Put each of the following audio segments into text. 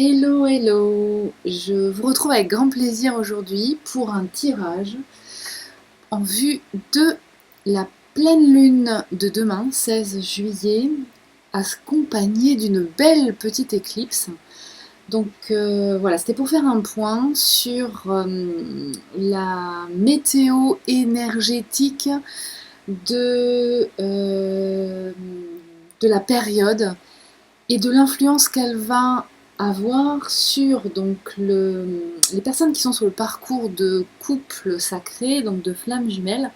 Hello, hello! Je vous retrouve avec grand plaisir aujourd'hui pour un tirage en vue de la pleine lune de demain, 16 juillet, accompagnée d'une belle petite éclipse. Donc voilà, c'était pour faire un point sur la météo énergétique de, euh, de la période et de l'influence qu'elle va avoir sur les personnes qui sont sur le parcours de couple sacré, donc de flammes jumelles,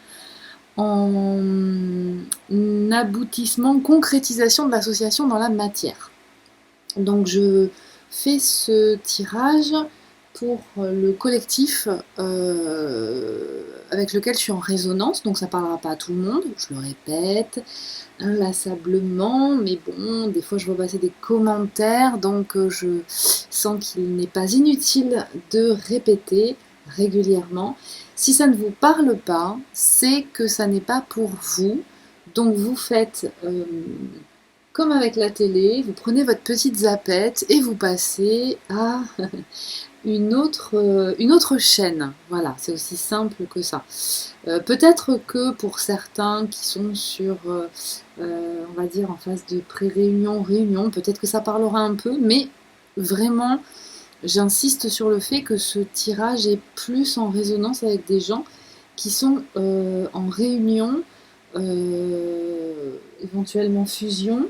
en aboutissement, concrétisation de l'association dans la matière. Donc je fais ce tirage pour le collectif avec lequel je suis en résonance, donc ça ne parlera pas à tout le monde, je le répète inlassablement, mais bon, des fois je vois passer des commentaires, donc je sens qu'il n'est pas inutile de répéter régulièrement. Si ça ne vous parle pas, c'est que ça n'est pas pour vous, donc vous faites comme avec la télé, vous prenez votre petite zapette et vous passez à une autre chaîne. Voilà, c'est aussi simple que ça. Peut-être que pour certains qui sont sur, on va dire, en phase de pré-réunion, réunion, peut-être que ça parlera un peu, mais vraiment, j'insiste sur le fait que ce tirage est plus en résonance avec des gens qui sont en réunion, éventuellement fusion,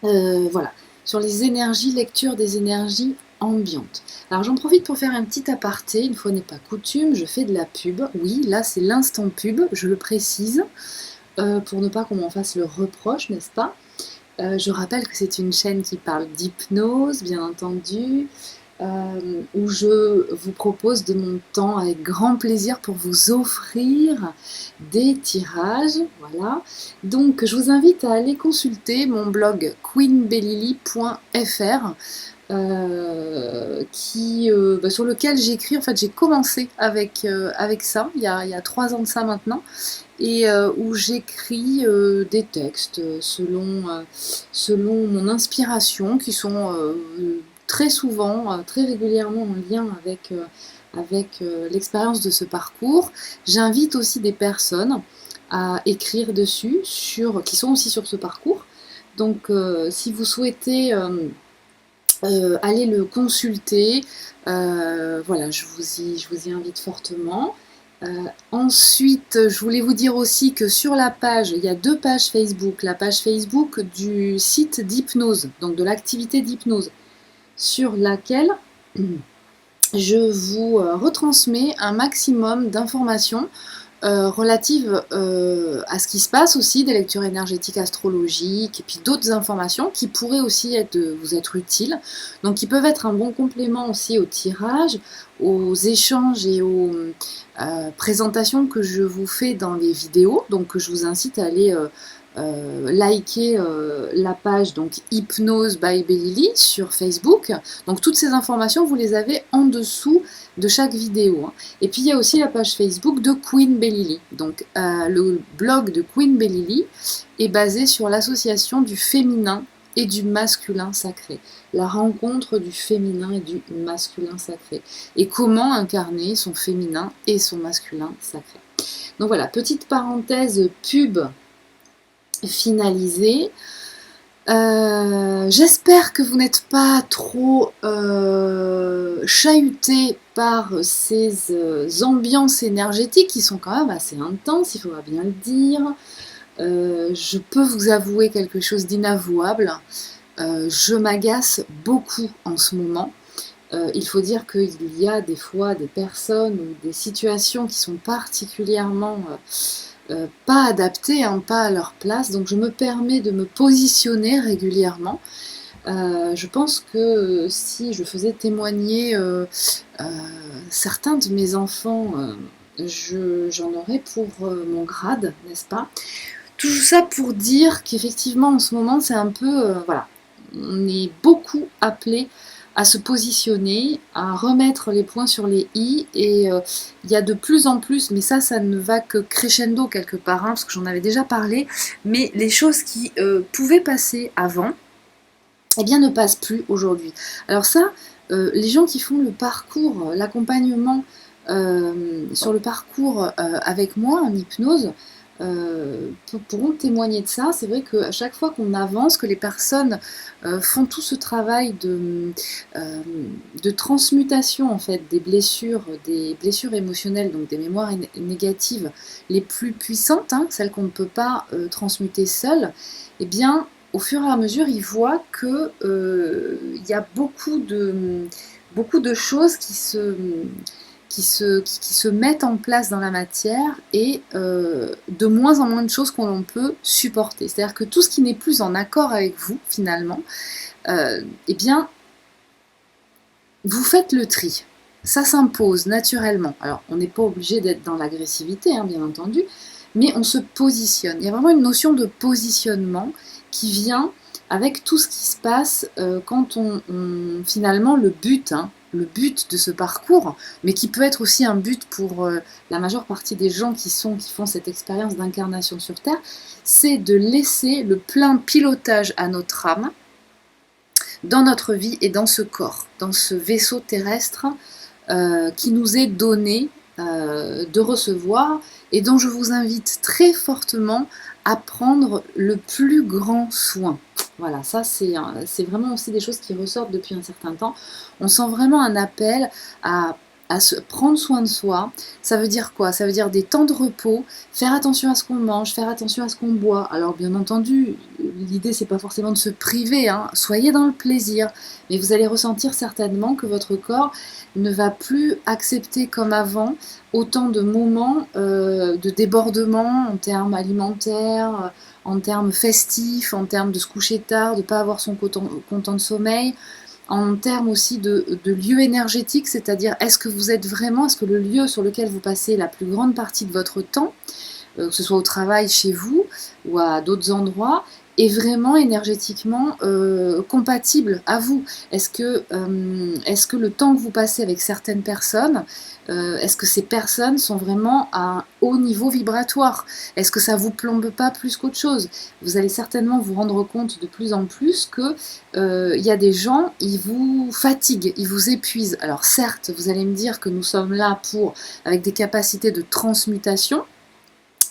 voilà, sur les énergies, lecture des énergies ambiantes. Alors j'en profite pour faire un petit aparté, une fois n'est pas coutume, je fais de la pub. Oui, là c'est l'instant pub, je le précise, pour ne pas qu'on m'en fasse le reproche, n'est-ce pas? Je rappelle que c'est une chaîne qui parle d'hypnose, bien entendu, où je vous propose de mon temps avec grand plaisir pour vous offrir des tirages. Voilà. Donc je vous invite à aller consulter mon blog queenbellily.fr sur lequel j'écris, en fait j'ai commencé avec ça il y a 3 ans de ça maintenant, et où j'écris des textes selon mon inspiration, qui sont très souvent, très régulièrement en lien avec l'expérience de ce parcours. J'invite aussi des personnes à écrire dessus, qui sont aussi sur ce parcours. Donc si vous souhaitez aller le consulter, voilà, je vous y invite fortement. Ensuite, je voulais vous dire aussi que sur la page, il y a 2 pages Facebook. La page Facebook du site d'hypnose, donc de l'activité d'hypnose, sur laquelle je vous retransmets un maximum d'informations relatives à ce qui se passe aussi, des lectures énergétiques astrologiques, et puis d'autres informations qui pourraient aussi vous être utiles, donc qui peuvent être un bon complément aussi au tirage, aux échanges et aux présentations que je vous fais dans les vidéos. Donc je vous incite à aller liker la page donc Hypnose by Bellily sur Facebook. Donc toutes ces informations, vous les avez en dessous de chaque vidéo, hein. Et puis il y a aussi la page Facebook de Queen Bellily. Donc le blog de Queen Bellily est basé sur l'association du féminin et du masculin sacré, la rencontre du féminin et du masculin sacré, et comment incarner son féminin et son masculin sacré. Donc voilà, petite parenthèse pub finalisée. J'espère que vous n'êtes pas trop chahuté par ces ambiances énergétiques qui sont quand même assez intenses, il faudra bien le dire. Je peux vous avouer quelque chose d'inavouable. Je m'agace beaucoup en ce moment. Il faut dire qu'il y a des fois des personnes ou des situations qui sont particulièrement pas adaptées, hein, pas à leur place. Donc je me permets de me positionner régulièrement. Je pense que si je faisais témoigner certains de mes enfants, j'en aurais pour mon grade, n'est-ce pas? Tout ça pour dire qu'effectivement en ce moment c'est un peu, voilà, on est beaucoup appelé à se positionner, à remettre les points sur les i, et il y a de plus en plus, mais ça ne va que crescendo quelque part, hein, parce que j'en avais déjà parlé, mais les choses qui pouvaient passer avant, eh bien, ne passe plus aujourd'hui. Alors ça, les gens qui font le parcours, l'accompagnement sur le parcours avec moi en hypnose, pourront témoigner de ça. C'est vrai qu'à chaque fois qu'on avance, que les personnes font tout ce travail de transmutation en fait des blessures émotionnelles, donc des mémoires négatives les plus puissantes, hein, celles qu'on ne peut pas transmuter seule, eh bien au fur et à mesure, ils voient que y a beaucoup de choses qui se mettent en place dans la matière et de moins en moins de choses qu'on peut supporter. C'est-à-dire que tout ce qui n'est plus en accord avec vous, finalement, eh bien, vous faites le tri. Ça s'impose naturellement. Alors, on n'est pas obligé d'être dans l'agressivité, hein, bien entendu, mais on se positionne. Il y a vraiment une notion de positionnement qui vient avec tout ce qui se passe quand finalement le but de ce parcours, mais qui peut être aussi un but pour la majeure partie des gens qui font cette expérience d'incarnation sur Terre, c'est de laisser le plein pilotage à notre âme dans notre vie et dans ce corps, dans ce vaisseau terrestre qui nous est donné de recevoir et dont je vous invite très fortement à prendre le plus grand soin. Voilà, ça c'est vraiment aussi des choses qui ressortent depuis un certain temps. On sent vraiment un appel à se prendre soin de soi. Ça veut dire quoi? Ça veut dire des temps de repos, faire attention à ce qu'on mange, faire attention à ce qu'on boit. Alors bien entendu, l'idée c'est pas forcément de se priver, hein. Soyez dans le plaisir, mais vous allez ressentir certainement que votre corps ne va plus accepter comme avant autant de moments de débordement en termes alimentaires, en termes festifs, en termes de se coucher tard, de ne pas avoir son content de sommeil, en termes aussi de lieu énergétique, c'est-à-dire est-ce que le lieu sur lequel vous passez la plus grande partie de votre temps, que ce soit au travail, chez vous ou à d'autres endroits, est vraiment énergétiquement compatible à vous? Est-ce que le temps que vous passez avec certaines personnes, est-ce que ces personnes sont vraiment à un haut niveau vibratoire? Est-ce que ça vous plombe pas plus qu'autre chose? Vous allez certainement vous rendre compte de plus en plus que y a des gens, ils vous fatiguent, ils vous épuisent. Alors certes, vous allez me dire que nous sommes là avec des capacités de transmutation,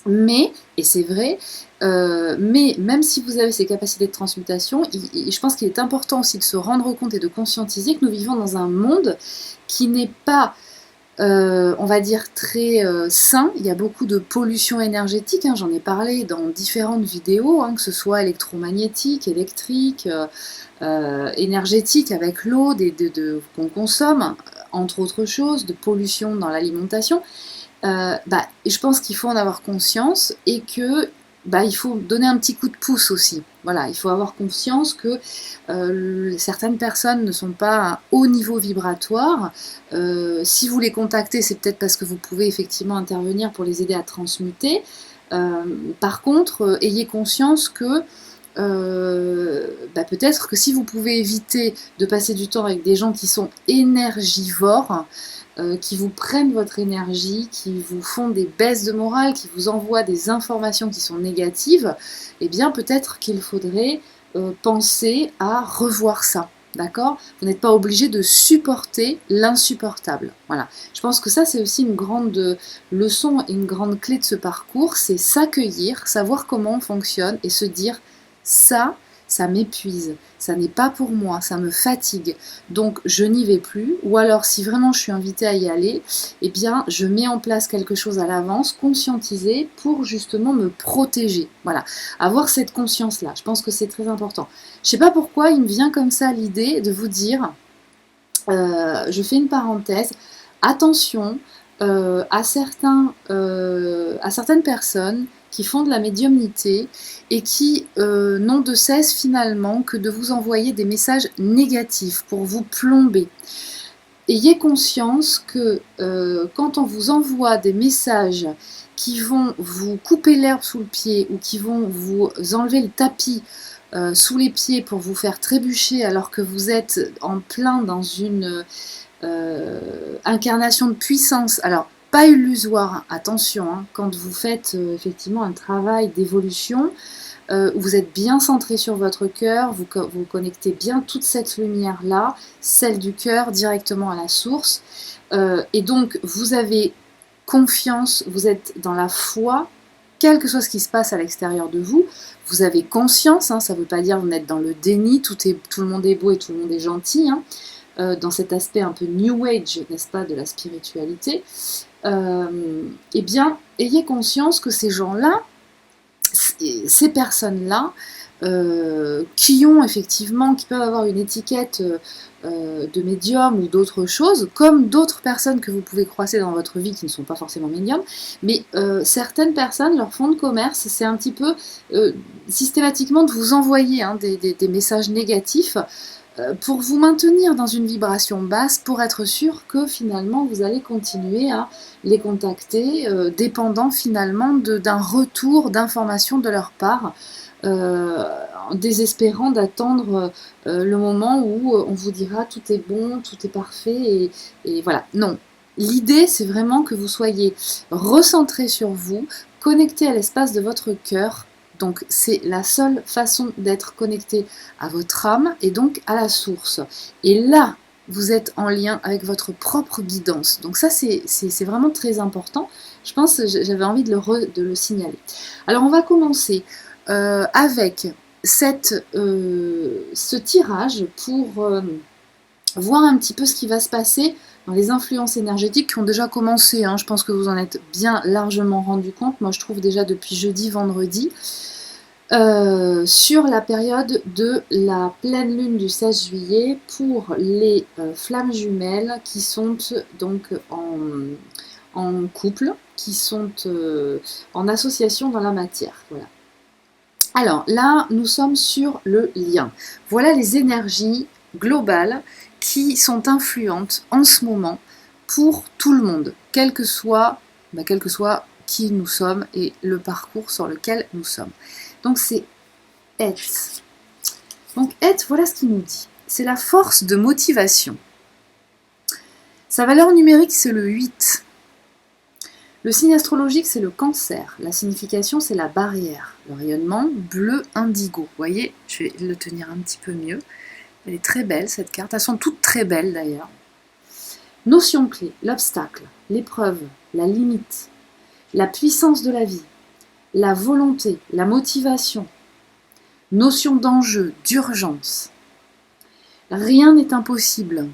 mais, et c'est vrai, mais même si vous avez ces capacités de transmutation, je pense qu'il est important aussi de se rendre compte et de conscientiser que nous vivons dans un monde qui n'est pas, on va dire, très sain. Il y a beaucoup de pollution énergétique, hein, j'en ai parlé dans différentes vidéos, hein, que ce soit électromagnétique, électrique, énergétique avec l'eau qu'on consomme, entre autres choses, de pollution dans l'alimentation. Je pense qu'il faut en avoir conscience et que il faut donner un petit coup de pouce aussi. Voilà, il faut avoir conscience que certaines personnes ne sont pas à un haut niveau vibratoire. Si vous les contactez, c'est peut-être parce que vous pouvez effectivement intervenir pour les aider à transmuter. Par contre, ayez conscience que peut-être que si vous pouvez éviter de passer du temps avec des gens qui sont énergivores, qui vous prennent votre énergie, qui vous font des baisses de morale, qui vous envoient des informations qui sont négatives, eh bien peut-être qu'il faudrait penser à revoir ça. D'accord? Vous n'êtes pas obligé de supporter l'insupportable. Voilà. Je pense que ça, c'est aussi une grande leçon et une grande clé de ce parcours, c'est s'accueillir, savoir comment on fonctionne et se dire ça m'épuise, ça n'est pas pour moi, ça me fatigue, donc je n'y vais plus, ou alors si vraiment je suis invitée à y aller, eh bien je mets en place quelque chose à l'avance, conscientiser pour justement me protéger. Voilà, avoir cette conscience-là, je pense que c'est très important. Je ne sais pas pourquoi il me vient comme ça l'idée de vous dire, je fais une parenthèse, attention à certaines personnes qui font de la médiumnité et qui n'ont de cesse finalement que de vous envoyer des messages négatifs pour vous plomber. Ayez conscience que quand on vous envoie des messages qui vont vous couper l'herbe sous le pied ou qui vont vous enlever le tapis sous les pieds pour vous faire trébucher alors que vous êtes en plein dans une incarnation de puissance, alors pas illusoire, attention, hein, quand vous faites effectivement un travail d'évolution, vous êtes bien centré sur votre cœur, vous connectez bien toute cette lumière-là, celle du cœur, directement à la source. Et donc, vous avez confiance, vous êtes dans la foi, quel que soit ce qui se passe à l'extérieur de vous. Vous avez conscience, hein, ça ne veut pas dire que vous êtes dans le déni, tout le monde est beau et tout le monde est gentil, hein, dans cet aspect un peu New Age, n'est-ce pas, de la spiritualité. Eh bien, ayez conscience que ces gens-là, ces personnes-là, qui ont effectivement, qui peuvent avoir une étiquette de médium ou d'autres choses, comme d'autres personnes que vous pouvez croiser dans votre vie qui ne sont pas forcément médiums, mais certaines personnes, leur fond de commerce, c'est un petit peu systématiquement de vous envoyer des messages négatifs pour vous maintenir dans une vibration basse, pour être sûr que finalement vous allez continuer à les contacter, dépendant finalement d'un retour d'informations de leur part, en désespérant d'attendre le moment où on vous dira tout est bon, tout est parfait, et voilà. Non, l'idée c'est vraiment que vous soyez recentré sur vous, connecté à l'espace de votre cœur. Donc c'est la seule façon d'être connecté à votre âme et donc à la source. Et là, vous êtes en lien avec votre propre guidance. Donc ça, c'est vraiment très important. Je pense que j'avais envie de le signaler. Alors on va commencer avec ce tirage pour voir un petit peu ce qui va se passer dans les influences énergétiques qui ont déjà commencé. Hein. Je pense que vous en êtes bien largement rendu compte. Moi, je trouve déjà depuis jeudi, vendredi. Sur la période de la pleine lune du 16 juillet pour les flammes jumelles qui sont donc en couple, qui sont en association dans la matière. Voilà. Alors là, nous sommes sur le lien. Voilà les énergies globales qui sont influentes en ce moment pour tout le monde, quel que soit qui nous sommes et le parcours sur lequel nous sommes. Donc c'est Et. Donc Et, voilà ce qu'il nous dit. C'est la force de motivation. Sa valeur numérique, c'est le 8. Le signe astrologique, c'est le Cancer. La signification, c'est la barrière. Le rayonnement, bleu indigo. Vous voyez, je vais le tenir un petit peu mieux. Elle est très belle, cette carte. Elles sont toutes très belles, d'ailleurs. Notion clé, l'obstacle, l'épreuve, la limite, la puissance de la vie, la volonté, la motivation, notion d'enjeu, d'urgence. Rien n'est impossible.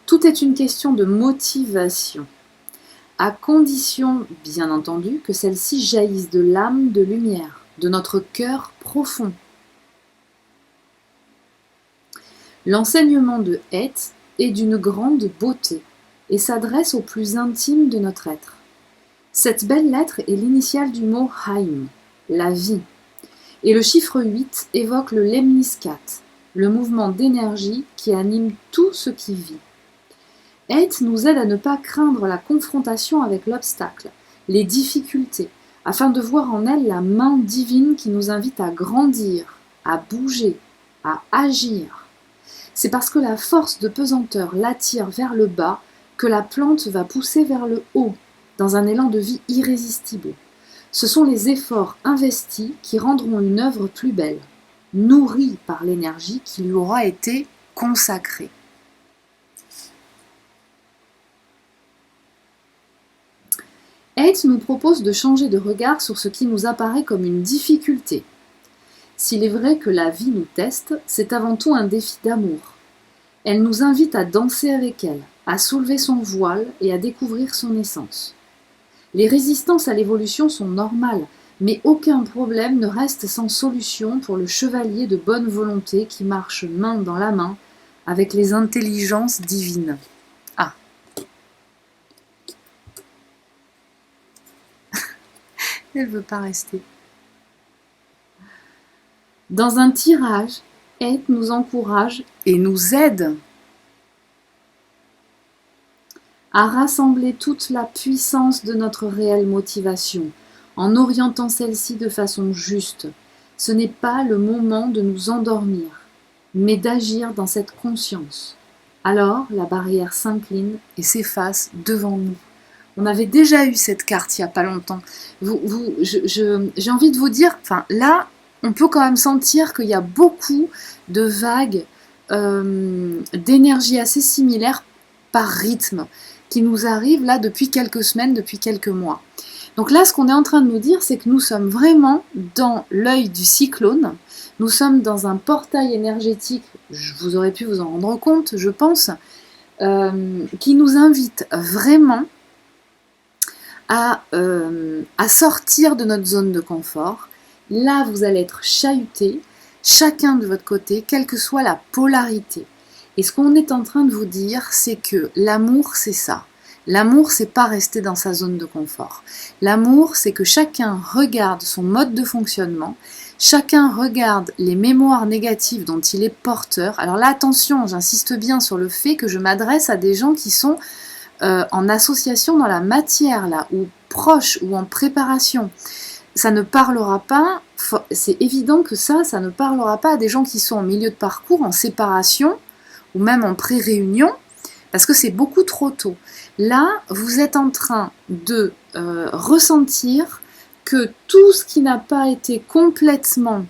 Tout est une question de motivation, à condition, bien entendu, que celle-ci jaillisse de l'âme de lumière, de notre cœur profond. L'enseignement de Het est d'une grande beauté et s'adresse au plus intime de notre être. Cette belle lettre est l'initiale du mot Haim, la vie, et le chiffre 8 évoque le lemniscat, le mouvement d'énergie qui anime tout ce qui vit. Het nous aide à ne pas craindre la confrontation avec l'obstacle, les difficultés, afin de voir en elle la main divine qui nous invite à grandir, à bouger, à agir. C'est parce que la force de pesanteur l'attire vers le bas que la plante va pousser vers le haut, dans un élan de vie irrésistible. Ce sont les efforts investis qui rendront une œuvre plus belle, nourrie par l'énergie qui lui aura été consacrée. Het nous propose de changer de regard sur ce qui nous apparaît comme une difficulté. S'il est vrai que la vie nous teste, c'est avant tout un défi d'amour. Elle nous invite à danser avec elle, à soulever son voile et à découvrir son essence. Les résistances à l'évolution sont normales, mais aucun problème ne reste sans solution pour le chevalier de bonne volonté qui marche main dans la main avec les intelligences divines. Ah. Elle ne veut pas rester. Dans un tirage, Het nous encourage et nous aide à rassembler toute la puissance de notre réelle motivation, en orientant celle-ci de façon juste. Ce n'est pas le moment de nous endormir, mais d'agir dans cette conscience. Alors, la barrière s'incline et s'efface devant nous. On avait déjà eu cette carte il n'y a pas longtemps. J'ai envie de vous dire, enfin là, on peut quand même sentir qu'il y a beaucoup de vagues d'énergie assez similaires par rythme qui nous arrivent là depuis quelques semaines, depuis quelques mois. Donc là, ce qu'on est en train de nous dire, c'est que nous sommes vraiment dans l'œil du cyclone. Nous sommes dans un portail énergétique, vous aurez pu vous en rendre compte, je pense, qui nous invite vraiment à sortir de notre zone de confort. Là, vous allez être chahuté, chacun de votre côté, quelle que soit la polarité. Et ce qu'on est en train de vous dire, c'est que l'amour, c'est ça. L'amour, c'est pas rester dans sa zone de confort. L'amour, c'est que chacun regarde son mode de fonctionnement, chacun regarde les mémoires négatives dont il est porteur. Alors là, attention, j'insiste bien sur le fait que je m'adresse à des gens qui sont en association dans la matière, là, ou proche, ou en préparation. Ça ne parlera pas, c'est évident que ça ne parlera pas à des gens qui sont en milieu de parcours, en séparation, ou même en pré-réunion, parce que c'est beaucoup trop tôt. Là, vous êtes en train de ressentir que tout ce qui n'a pas été complètement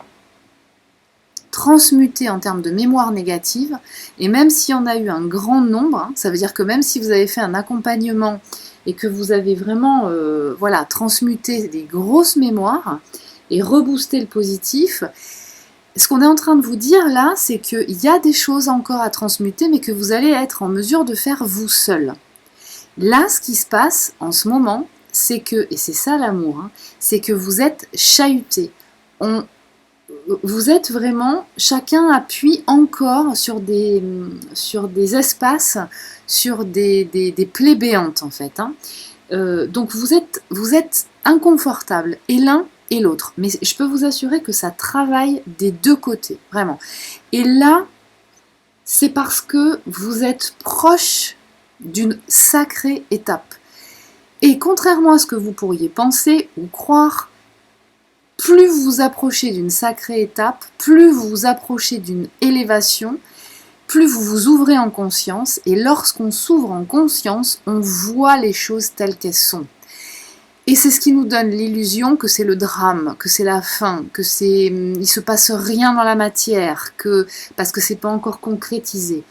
transmuté en termes de mémoire négative, et même s'il y en a eu un grand nombre, hein, ça veut dire que même si vous avez fait un accompagnement et que vous avez vraiment voilà, transmuté des grosses mémoires et reboosté le positif, ce qu'on est en train de vous dire là, c'est qu'il y a des choses encore à transmuter, mais que vous allez être en mesure de faire vous seul. Là, ce qui se passe en ce moment, c'est que, et c'est ça l'amour, hein, c'est que vous êtes chahuté. Vous êtes vraiment, chacun appuie encore sur des espaces, sur des plaies béantes en fait. Hein. Donc vous êtes inconfortable, et l'un et l'autre. Mais je peux vous assurer que ça travaille des deux côtés, vraiment. Et là, c'est parce que vous êtes proche d'une sacrée étape. Et contrairement à ce que vous pourriez penser ou croire, plus vous vous approchez d'une sacrée étape, plus vous vous approchez d'une élévation, plus vous vous ouvrez en conscience, et lorsqu'on s'ouvre en conscience, on voit les choses telles qu'elles sont. Et c'est ce qui nous donne l'illusion que c'est le drame, que c'est la fin, que il se passe rien dans la matière, parce que c'est pas encore concrétisé.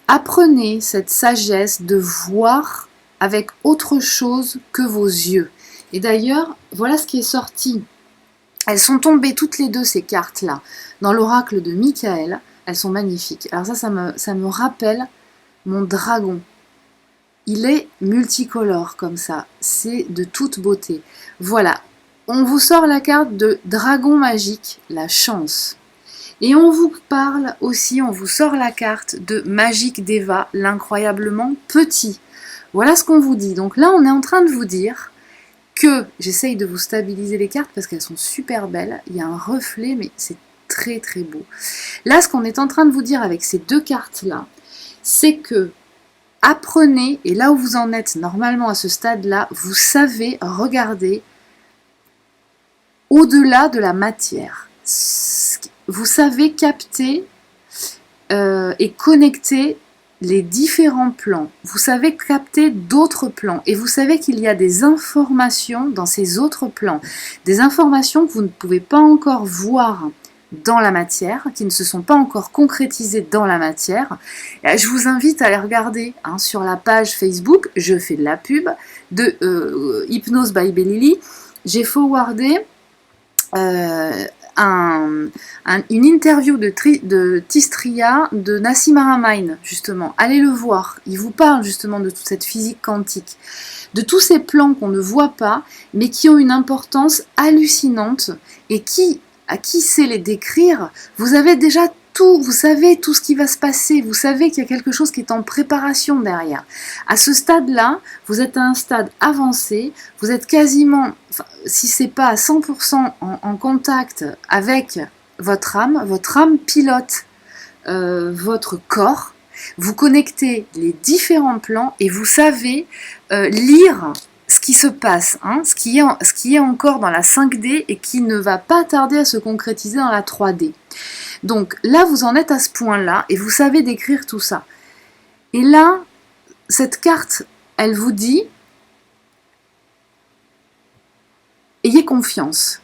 Apprenez cette sagesse de voir avec autre chose que vos yeux. Et d'ailleurs, voilà ce qui est sorti. Elles sont tombées toutes les deux, ces cartes-là, dans l'oracle de Michael. Elles sont magnifiques. Alors ça me rappelle mon dragon. Il est multicolore comme ça. C'est de toute beauté. Voilà. On vous sort la carte de dragon magique, la chance. Et on vous parle aussi, on vous sort la carte de Magique Deva, l'incroyablement petit. Voilà ce qu'on vous dit. Donc là, on est en train de vous dire que j'essaye de vous stabiliser les cartes parce qu'elles sont super belles. Il y a un reflet, mais c'est très très beau. Là, ce qu'on est en train de vous dire avec ces deux cartes-là, c'est que apprenez, et là où vous en êtes normalement à ce stade-là, vous savez regarder au-delà de la matière. Vous savez capter et connecter les différents plans. Vous savez capter d'autres plans et vous savez qu'il y a des informations dans ces autres plans, des informations que vous ne pouvez pas encore voir dans la matière, qui ne se sont pas encore concrétisées dans la matière. Je vous invite à aller regarder sur la page Facebook, je fais de la pub, de Hypnose by Bellili. J'ai forwardé une interview de Tistria de Nassim Haramein, justement. Allez le voir, il vous parle justement de toute cette physique quantique, de tous ces plans qu'on ne voit pas, mais qui ont une importance hallucinante, et à qui sait les décrire, vous avez déjà tout, vous savez tout ce qui va se passer, vous savez qu'il y a quelque chose qui est en préparation derrière. À ce stade-là, vous êtes à un stade avancé, vous êtes quasiment, si c'est pas à 100% en contact avec votre âme pilote votre corps, vous connectez les différents plans et vous savez lire ce qui se passe, ce qui est encore dans la 5D et qui ne va pas tarder à se concrétiser dans la 3D. Donc là, vous en êtes à ce point-là et vous savez décrire tout ça. Et là, cette carte, elle vous dit, ayez confiance.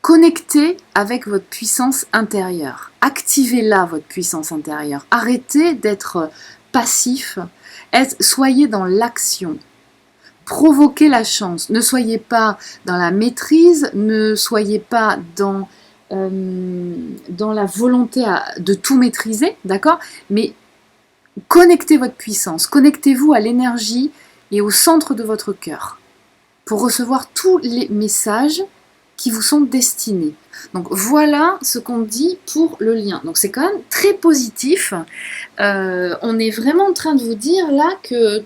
Connectez avec votre puissance intérieure. Activez-la, votre puissance intérieure. Arrêtez d'être passif. Soyez dans l'action. Provoquez la chance. Ne soyez pas dans la maîtrise. Ne soyez pas dans la volonté de tout maîtriser. D'accord ? Mais connectez votre puissance. Connectez-vous à l'énergie et au centre de votre cœur pour recevoir tous les messages qui vous sont destinés. Donc voilà ce qu'on dit pour le lien. Donc c'est quand même très positif. On est vraiment en train de vous dire là que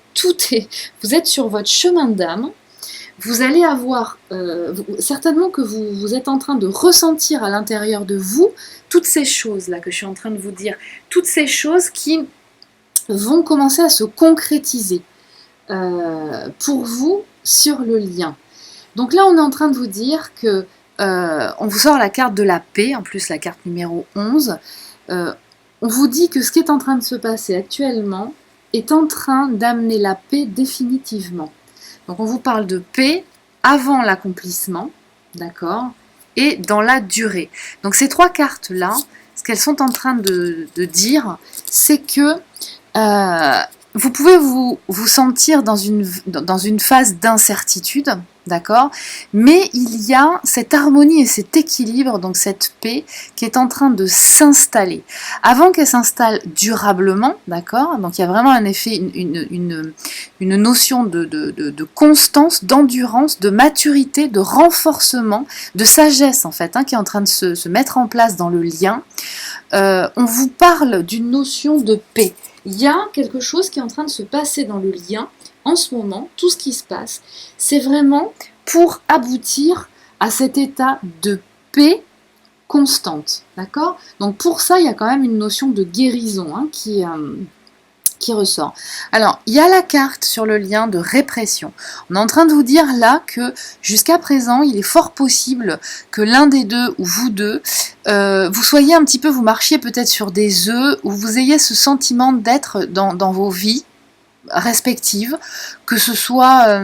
vous êtes sur votre chemin d'âme. Vous allez avoir, certainement que vous êtes en train de ressentir à l'intérieur de vous toutes ces choses là que je suis en train de vous dire, toutes ces choses qui vont commencer à se concrétiser pour vous sur le lien. Donc là, on est en train de vous dire que on vous sort la carte de la paix, en plus la carte numéro 11. On vous dit que ce qui est en train de se passer actuellement est en train d'amener la paix définitivement. Donc on vous parle de paix avant l'accomplissement, d'accord, et dans la durée. Donc ces trois cartes-là, ce qu'elles sont en train de dire, c'est que vous pouvez vous sentir dans une phase d'incertitude, d'accord, mais il y a cette harmonie et cet équilibre, donc cette paix qui est en train de s'installer. Avant qu'elle s'installe durablement, d'accord, donc il y a vraiment un effet, une notion de constance, d'endurance, de maturité, de renforcement, de sagesse en fait, qui est en train de se mettre en place dans le lien. On vous parle d'une notion de paix. Il y a quelque chose qui est en train de se passer dans le lien en ce moment. Tout ce qui se passe, c'est vraiment pour aboutir à cet état de paix constante, d'accord ? Donc pour ça, il y a quand même une notion de guérison qui ressort. Alors, il y a la carte sur le lien de répression. On est en train de vous dire là que jusqu'à présent, il est fort possible que l'un des deux ou vous deux, vous soyez un petit peu, vous marchiez peut-être sur des œufs, ou vous ayez ce sentiment d'être dans vos vies respectives, que ce soit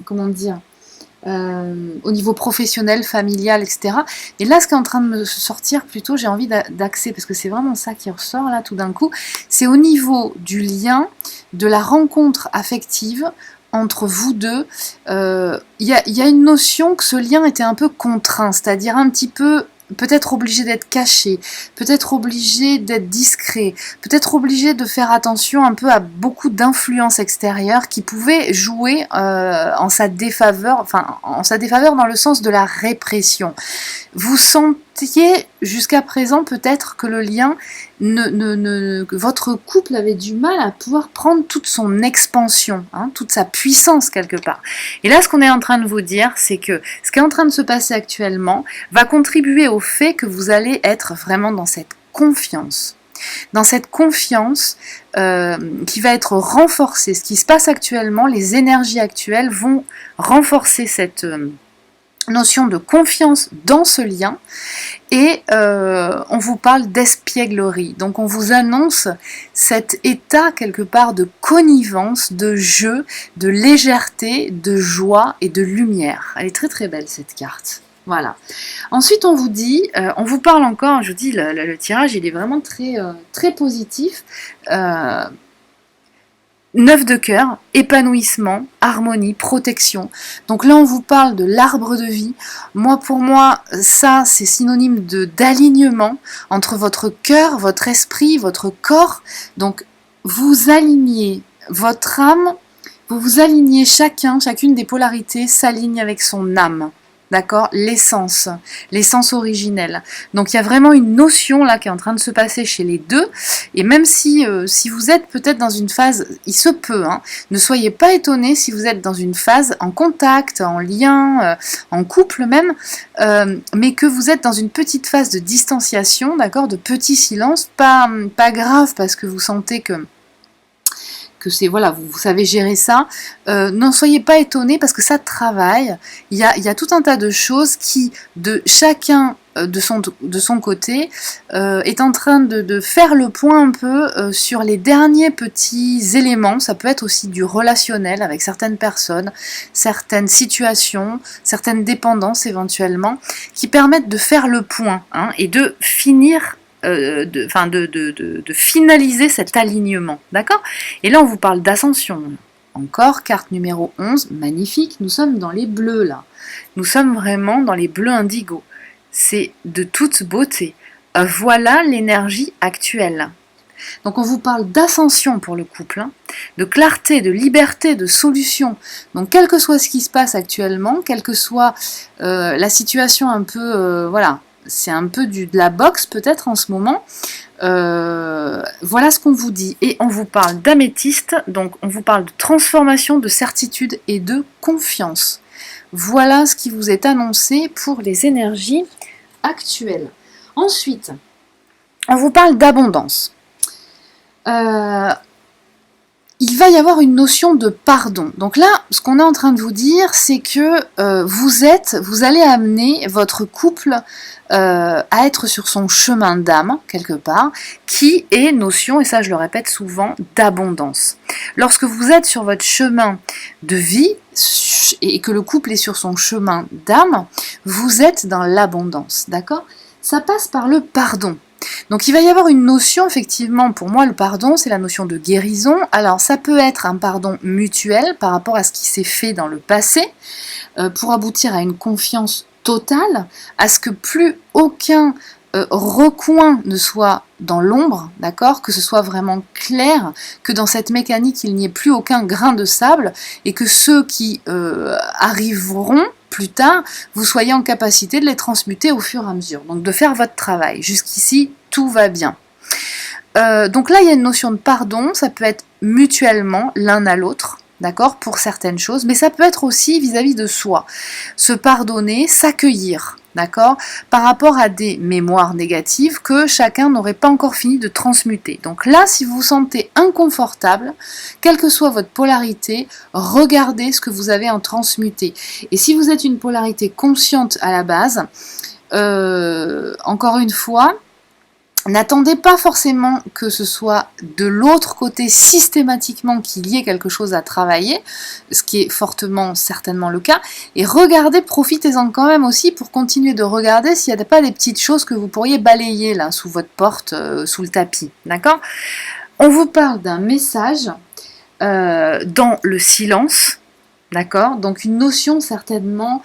comment dire, au niveau professionnel, familial, etc. Et là, ce qui est en train de me sortir plutôt, j'ai envie d'axer, parce que c'est vraiment ça qui ressort là tout d'un coup, c'est au niveau du lien, de la rencontre affective entre vous deux. Il y a une notion que ce lien était un peu contraint, c'est-à-dire un petit peu peut-être obligé d'être caché, peut-être obligé d'être discret, peut-être obligé de faire attention un peu à beaucoup d'influences extérieures qui pouvaient jouer en sa défaveur dans le sens de la répression. Vous sentiez jusqu'à présent peut-être que le lien, que votre couple avait du mal à pouvoir prendre toute son expansion, toute sa puissance quelque part. Et là, ce qu'on est en train de vous dire, c'est que ce qui est en train de se passer actuellement va contribuer au fait que vous allez être vraiment dans cette confiance. Dans cette confiance qui va être renforcée. Ce qui se passe actuellement, les énergies actuelles vont renforcer cette notion de confiance dans ce lien, et on vous parle d'espièglerie. Donc on vous annonce cet état quelque part de connivence, de jeu, de légèreté, de joie et de lumière. Elle est très très belle cette carte. Voilà. Ensuite on vous dit, on vous parle encore, je vous dis le tirage il est vraiment très, très positif. 9 de cœur, épanouissement, harmonie, protection. Donc là, on vous parle de l'arbre de vie. Pour moi, ça, c'est synonyme d'alignement entre votre cœur, votre esprit, votre corps. Donc, vous alignez votre âme, vous vous alignez chacune des polarités s'aligne avec son âme. D'accord, l'essence originelle. Donc il y a vraiment une notion là qui est en train de se passer chez les deux. Et même si vous êtes peut-être dans une phase, il se peut, ne soyez pas étonnés si vous êtes dans une phase en contact, en lien, en couple même, mais que vous êtes dans une petite phase de distanciation, d'accord, de petit silence, pas grave parce que vous sentez que c'est, voilà, vous savez gérer ça, n'en soyez pas étonnés parce que ça travaille, il y a tout un tas de choses qui, de chacun de son côté, est en train de faire le point un peu sur les derniers petits éléments. Ça peut être aussi du relationnel avec certaines personnes, certaines situations, certaines dépendances éventuellement, qui permettent de faire le point hein, et de finir de finaliser cet alignement, d'accord? Et là, on vous parle d'ascension. Encore, carte numéro 11, magnifique, nous sommes dans les bleus là. Nous sommes vraiment dans les bleus indigo. C'est de toute beauté. Voilà l'énergie actuelle. Donc on vous parle d'ascension pour le couple, hein, de clarté, de liberté, de solution. Donc quel que soit ce qui se passe actuellement, quelle que soit la situation un peu, voilà, c'est un peu de la boxe peut-être en ce moment. Voilà ce qu'on vous dit. Et on vous parle d'améthyste, donc on vous parle de transformation, de certitude et de confiance. Voilà ce qui vous est annoncé pour les énergies actuelles. Ensuite, on vous parle d'abondance. Il va y avoir une notion de pardon. Donc là, ce qu'on est en train de vous dire, c'est que vous allez amener votre couple à être sur son chemin d'âme, quelque part, qui est notion, et ça je le répète souvent, d'abondance. Lorsque vous êtes sur votre chemin de vie, et que le couple est sur son chemin d'âme, vous êtes dans l'abondance, d'accord? Ça passe par le pardon. Donc il va y avoir une notion, effectivement, pour moi le pardon, c'est la notion de guérison. Alors ça peut être un pardon mutuel par rapport à ce qui s'est fait dans le passé, pour aboutir à une confiance totale, à ce que plus aucun recoin ne soit dans l'ombre, d'accord, que ce soit vraiment clair, que dans cette mécanique il n'y ait plus aucun grain de sable, et que ceux qui arriveront plus tard, vous soyez en capacité de les transmuter au fur et à mesure, donc de faire votre travail. Jusqu'ici, tout va bien. Donc là, il y a une notion de pardon, ça peut être mutuellement l'un à l'autre, d'accord, pour certaines choses, mais ça peut être aussi vis-à-vis de soi. Se pardonner, s'accueillir, d'accord, par rapport à des mémoires négatives que chacun n'aurait pas encore fini de transmuter. Donc là, si vous vous sentez inconfortable, quelle que soit votre polarité, regardez ce que vous avez en transmuté. Et si vous êtes une polarité consciente à la base, encore une fois, n'attendez pas forcément que ce soit de l'autre côté systématiquement qu'il y ait quelque chose à travailler, ce qui est fortement certainement le cas, et regardez, profitez-en quand même aussi pour continuer de regarder s'il n'y a pas des petites choses que vous pourriez balayer là sous votre porte, sous le tapis, d'accord? On vous parle d'un message dans le silence, d'accord? Donc une notion certainement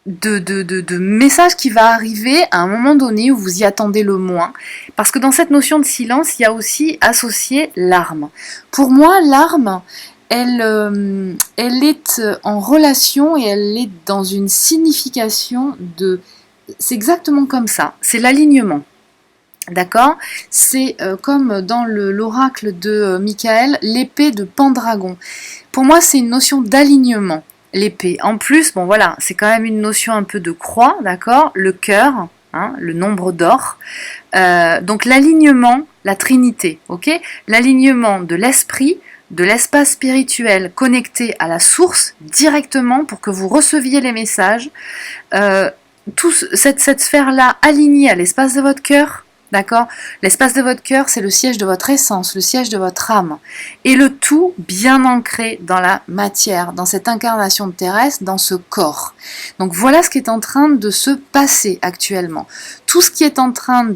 de message qui va arriver à un moment donné où vous y attendez le moins. Parce que dans cette notion de silence, il y a aussi associé l'arme. Pour moi, l'arme, elle est en relation et elle est dans une signification de... C'est exactement comme ça, c'est l'alignement. D'accord? C'est comme dans l'oracle de Michael, l'épée de Pendragon. Pour moi, c'est une notion d'alignement. L'épée. En plus, bon voilà, c'est quand même une notion un peu de croix, d'accord? Le cœur, hein, le nombre d'or. Donc l'alignement, la Trinité, ok? L'alignement de l'esprit, de l'espace spirituel connecté à la source directement pour que vous receviez les messages. Cette sphère-là alignée à l'espace de votre cœur. D'accord? L'espace de votre cœur, c'est le siège de votre essence, le siège de votre âme. Et le tout bien ancré dans la matière, dans cette incarnation terrestre, dans ce corps. Donc voilà ce qui est en train de se passer actuellement. Tout ce qui est en train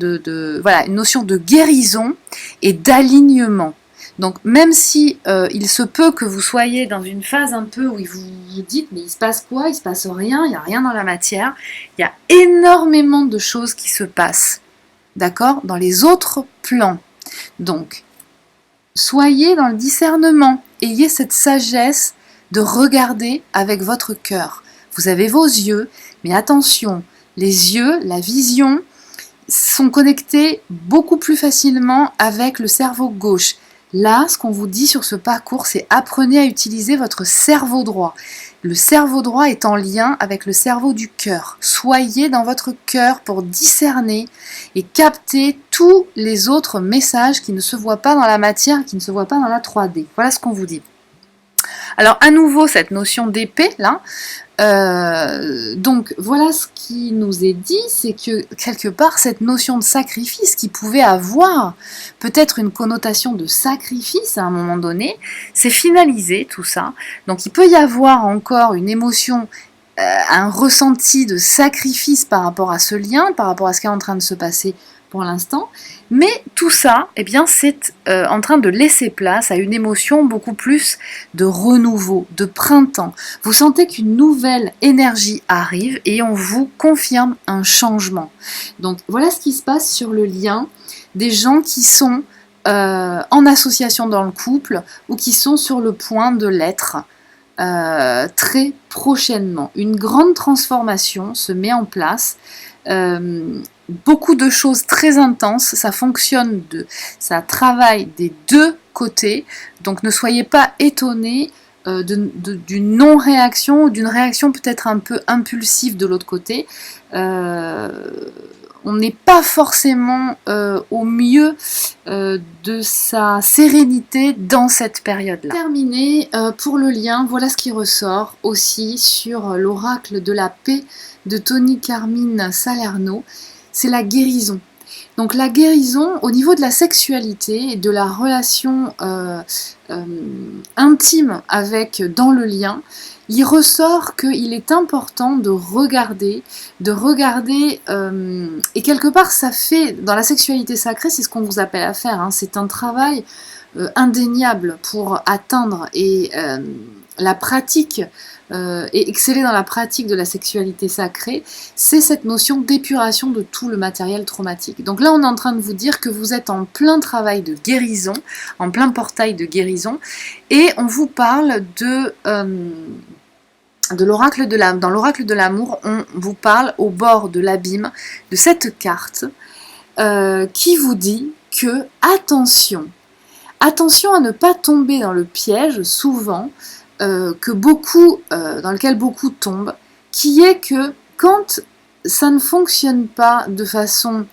voilà, une notion de guérison et d'alignement. Donc même si il se peut que vous soyez dans une phase un peu où vous vous dites mais il se passe quoi? Il se passe rien, il n'y a rien dans la matière. Il y a énormément de choses qui se passent. D'accord? Dans les autres plans. Donc, soyez dans le discernement. Ayez cette sagesse de regarder avec votre cœur. Vous avez vos yeux, mais attention, les yeux, la vision, sont connectés beaucoup plus facilement avec le cerveau gauche. Là, ce qu'on vous dit sur ce parcours, c'est apprenez à utiliser votre cerveau droit. Le cerveau droit est en lien avec le cerveau du cœur. Soyez dans votre cœur pour discerner et capter tous les autres messages qui ne se voient pas dans la matière, qui ne se voient pas dans la 3D. Voilà ce qu'on vous dit. Alors à nouveau cette notion d'épée là, donc voilà ce qui nous est dit, c'est que quelque part cette notion de sacrifice qui pouvait avoir peut-être une connotation de sacrifice à un moment donné, c'est finalisé tout ça. Donc il peut y avoir encore une émotion, un ressenti de sacrifice par rapport à ce lien, par rapport à ce qui est en train de se passer pour l'instant, mais tout ça, eh bien, c'est en train de laisser place à une émotion beaucoup plus de renouveau, de printemps. Vous sentez qu'une nouvelle énergie arrive et on vous confirme un changement. Donc voilà ce qui se passe sur le lien des gens qui sont en association dans le couple ou qui sont sur le point de l'être. Très prochainement. Une grande transformation se met en place. Beaucoup de choses très intenses, ça fonctionne, ça travaille des deux côtés, donc ne soyez pas étonnés d'une non-réaction ou d'une réaction peut-être un peu impulsive de l'autre côté. On n'est pas forcément au mieux de sa sérénité dans cette période-là. Terminé pour le lien, voilà ce qui ressort aussi sur l'oracle de la paix de Tony Carmine Salerno, c'est la guérison. Donc la guérison au niveau de la sexualité et de la relation intime avec dans le lien, il ressort qu'il est important de regarder, et quelque part ça fait, dans la sexualité sacrée, c'est ce qu'on vous appelle à faire, hein, c'est un travail indéniable pour atteindre et la pratique, et exceller dans la pratique de la sexualité sacrée, c'est cette notion d'épuration de tout le matériel traumatique. Donc là, on est en train de vous dire que vous êtes en plein travail de guérison, en plein portail de guérison, et on vous parle dans l'oracle de l'amour, on vous parle au bord de l'abîme de cette carte qui vous dit que attention à ne pas tomber dans le piège souvent dans lequel beaucoup tombent, qui est que quand ça ne fonctionne pas de façon,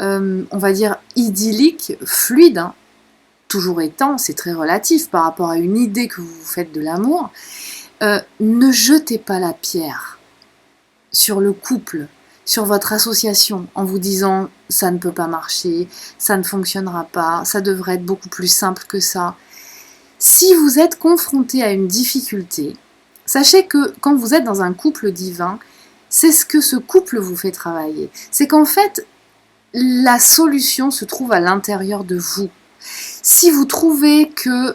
on va dire, idyllique, fluide, hein, toujours étant, c'est très relatif par rapport à une idée que vous vous faites de l'amour, ne jetez pas la pierre sur le couple, sur votre association, en vous disant « ça ne peut pas marcher, ça ne fonctionnera pas, ça devrait être beaucoup plus simple que ça ». Si vous êtes confronté à une difficulté, sachez que quand vous êtes dans un couple divin, c'est ce que ce couple vous fait travailler. C'est qu'en fait, la solution se trouve à l'intérieur de vous. Si vous trouvez que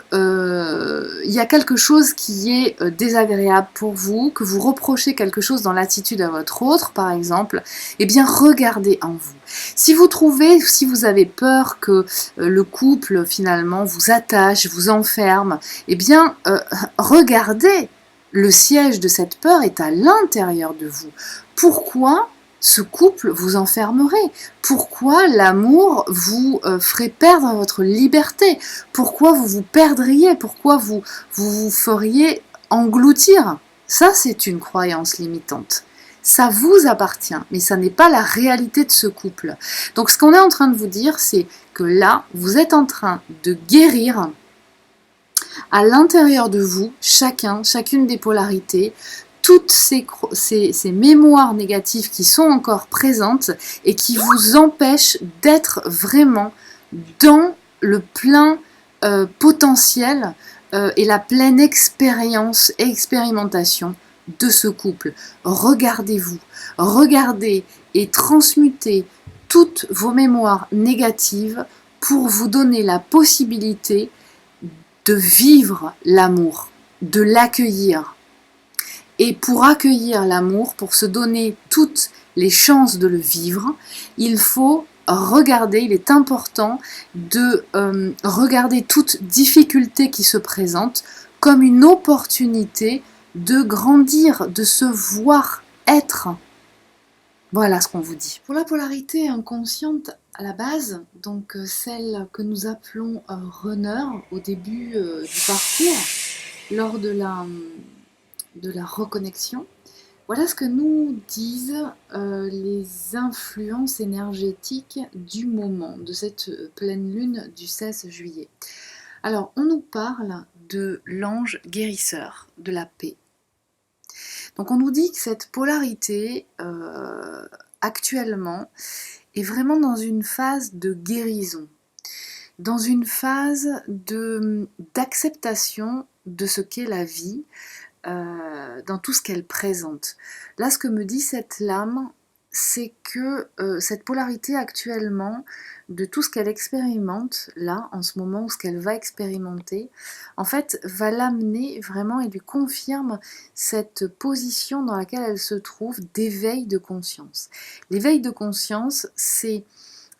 y a quelque chose qui est désagréable pour vous, que vous reprochez quelque chose dans l'attitude à votre autre, par exemple, eh bien regardez en vous. Si vous avez peur que le couple finalement vous attache, vous enferme, eh bien regardez, le siège de cette peur est à l'intérieur de vous. Pourquoi ce couple vous enfermerait? Pourquoi l'amour vous ferait perdre votre liberté? Pourquoi vous vous perdriez? Pourquoi vous feriez engloutir? Ça, c'est une croyance limitante. Ça vous appartient, mais ça n'est pas la réalité de ce couple. Donc ce qu'on est en train de vous dire, c'est que là, vous êtes en train de guérir à l'intérieur de vous, chacune des polarités, toutes ces mémoires négatives qui sont encore présentes et qui vous empêchent d'être vraiment dans le plein potentiel et la pleine expérience et expérimentation de ce couple. Regardez-vous, regardez et transmutez toutes vos mémoires négatives pour vous donner la possibilité de vivre l'amour, de l'accueillir. Et pour accueillir l'amour, pour se donner toutes les chances de le vivre, il faut regarder, il est important de regarder toute difficulté qui se présente comme une opportunité de grandir, de se voir être. Voilà ce qu'on vous dit. Pour la polarité inconsciente à la base, donc celle que nous appelons runner au début du parcours, lors de la reconnexion, voilà ce que nous disent les influences énergétiques du moment, de cette pleine lune du 16 juillet. Alors, on nous parle de l'ange guérisseur, de la paix. Donc on nous dit que cette polarité, actuellement, est vraiment dans une phase de guérison, dans une phase d'acceptation de ce qu'est la vie, dans tout ce qu'elle présente. Là, ce que me dit cette lame, c'est que cette polarité actuellement, de tout ce qu'elle expérimente, là, en ce moment, ou ce qu'elle va expérimenter, en fait, va l'amener vraiment et lui confirme cette position dans laquelle elle se trouve d'éveil de conscience. L'éveil de conscience, c'est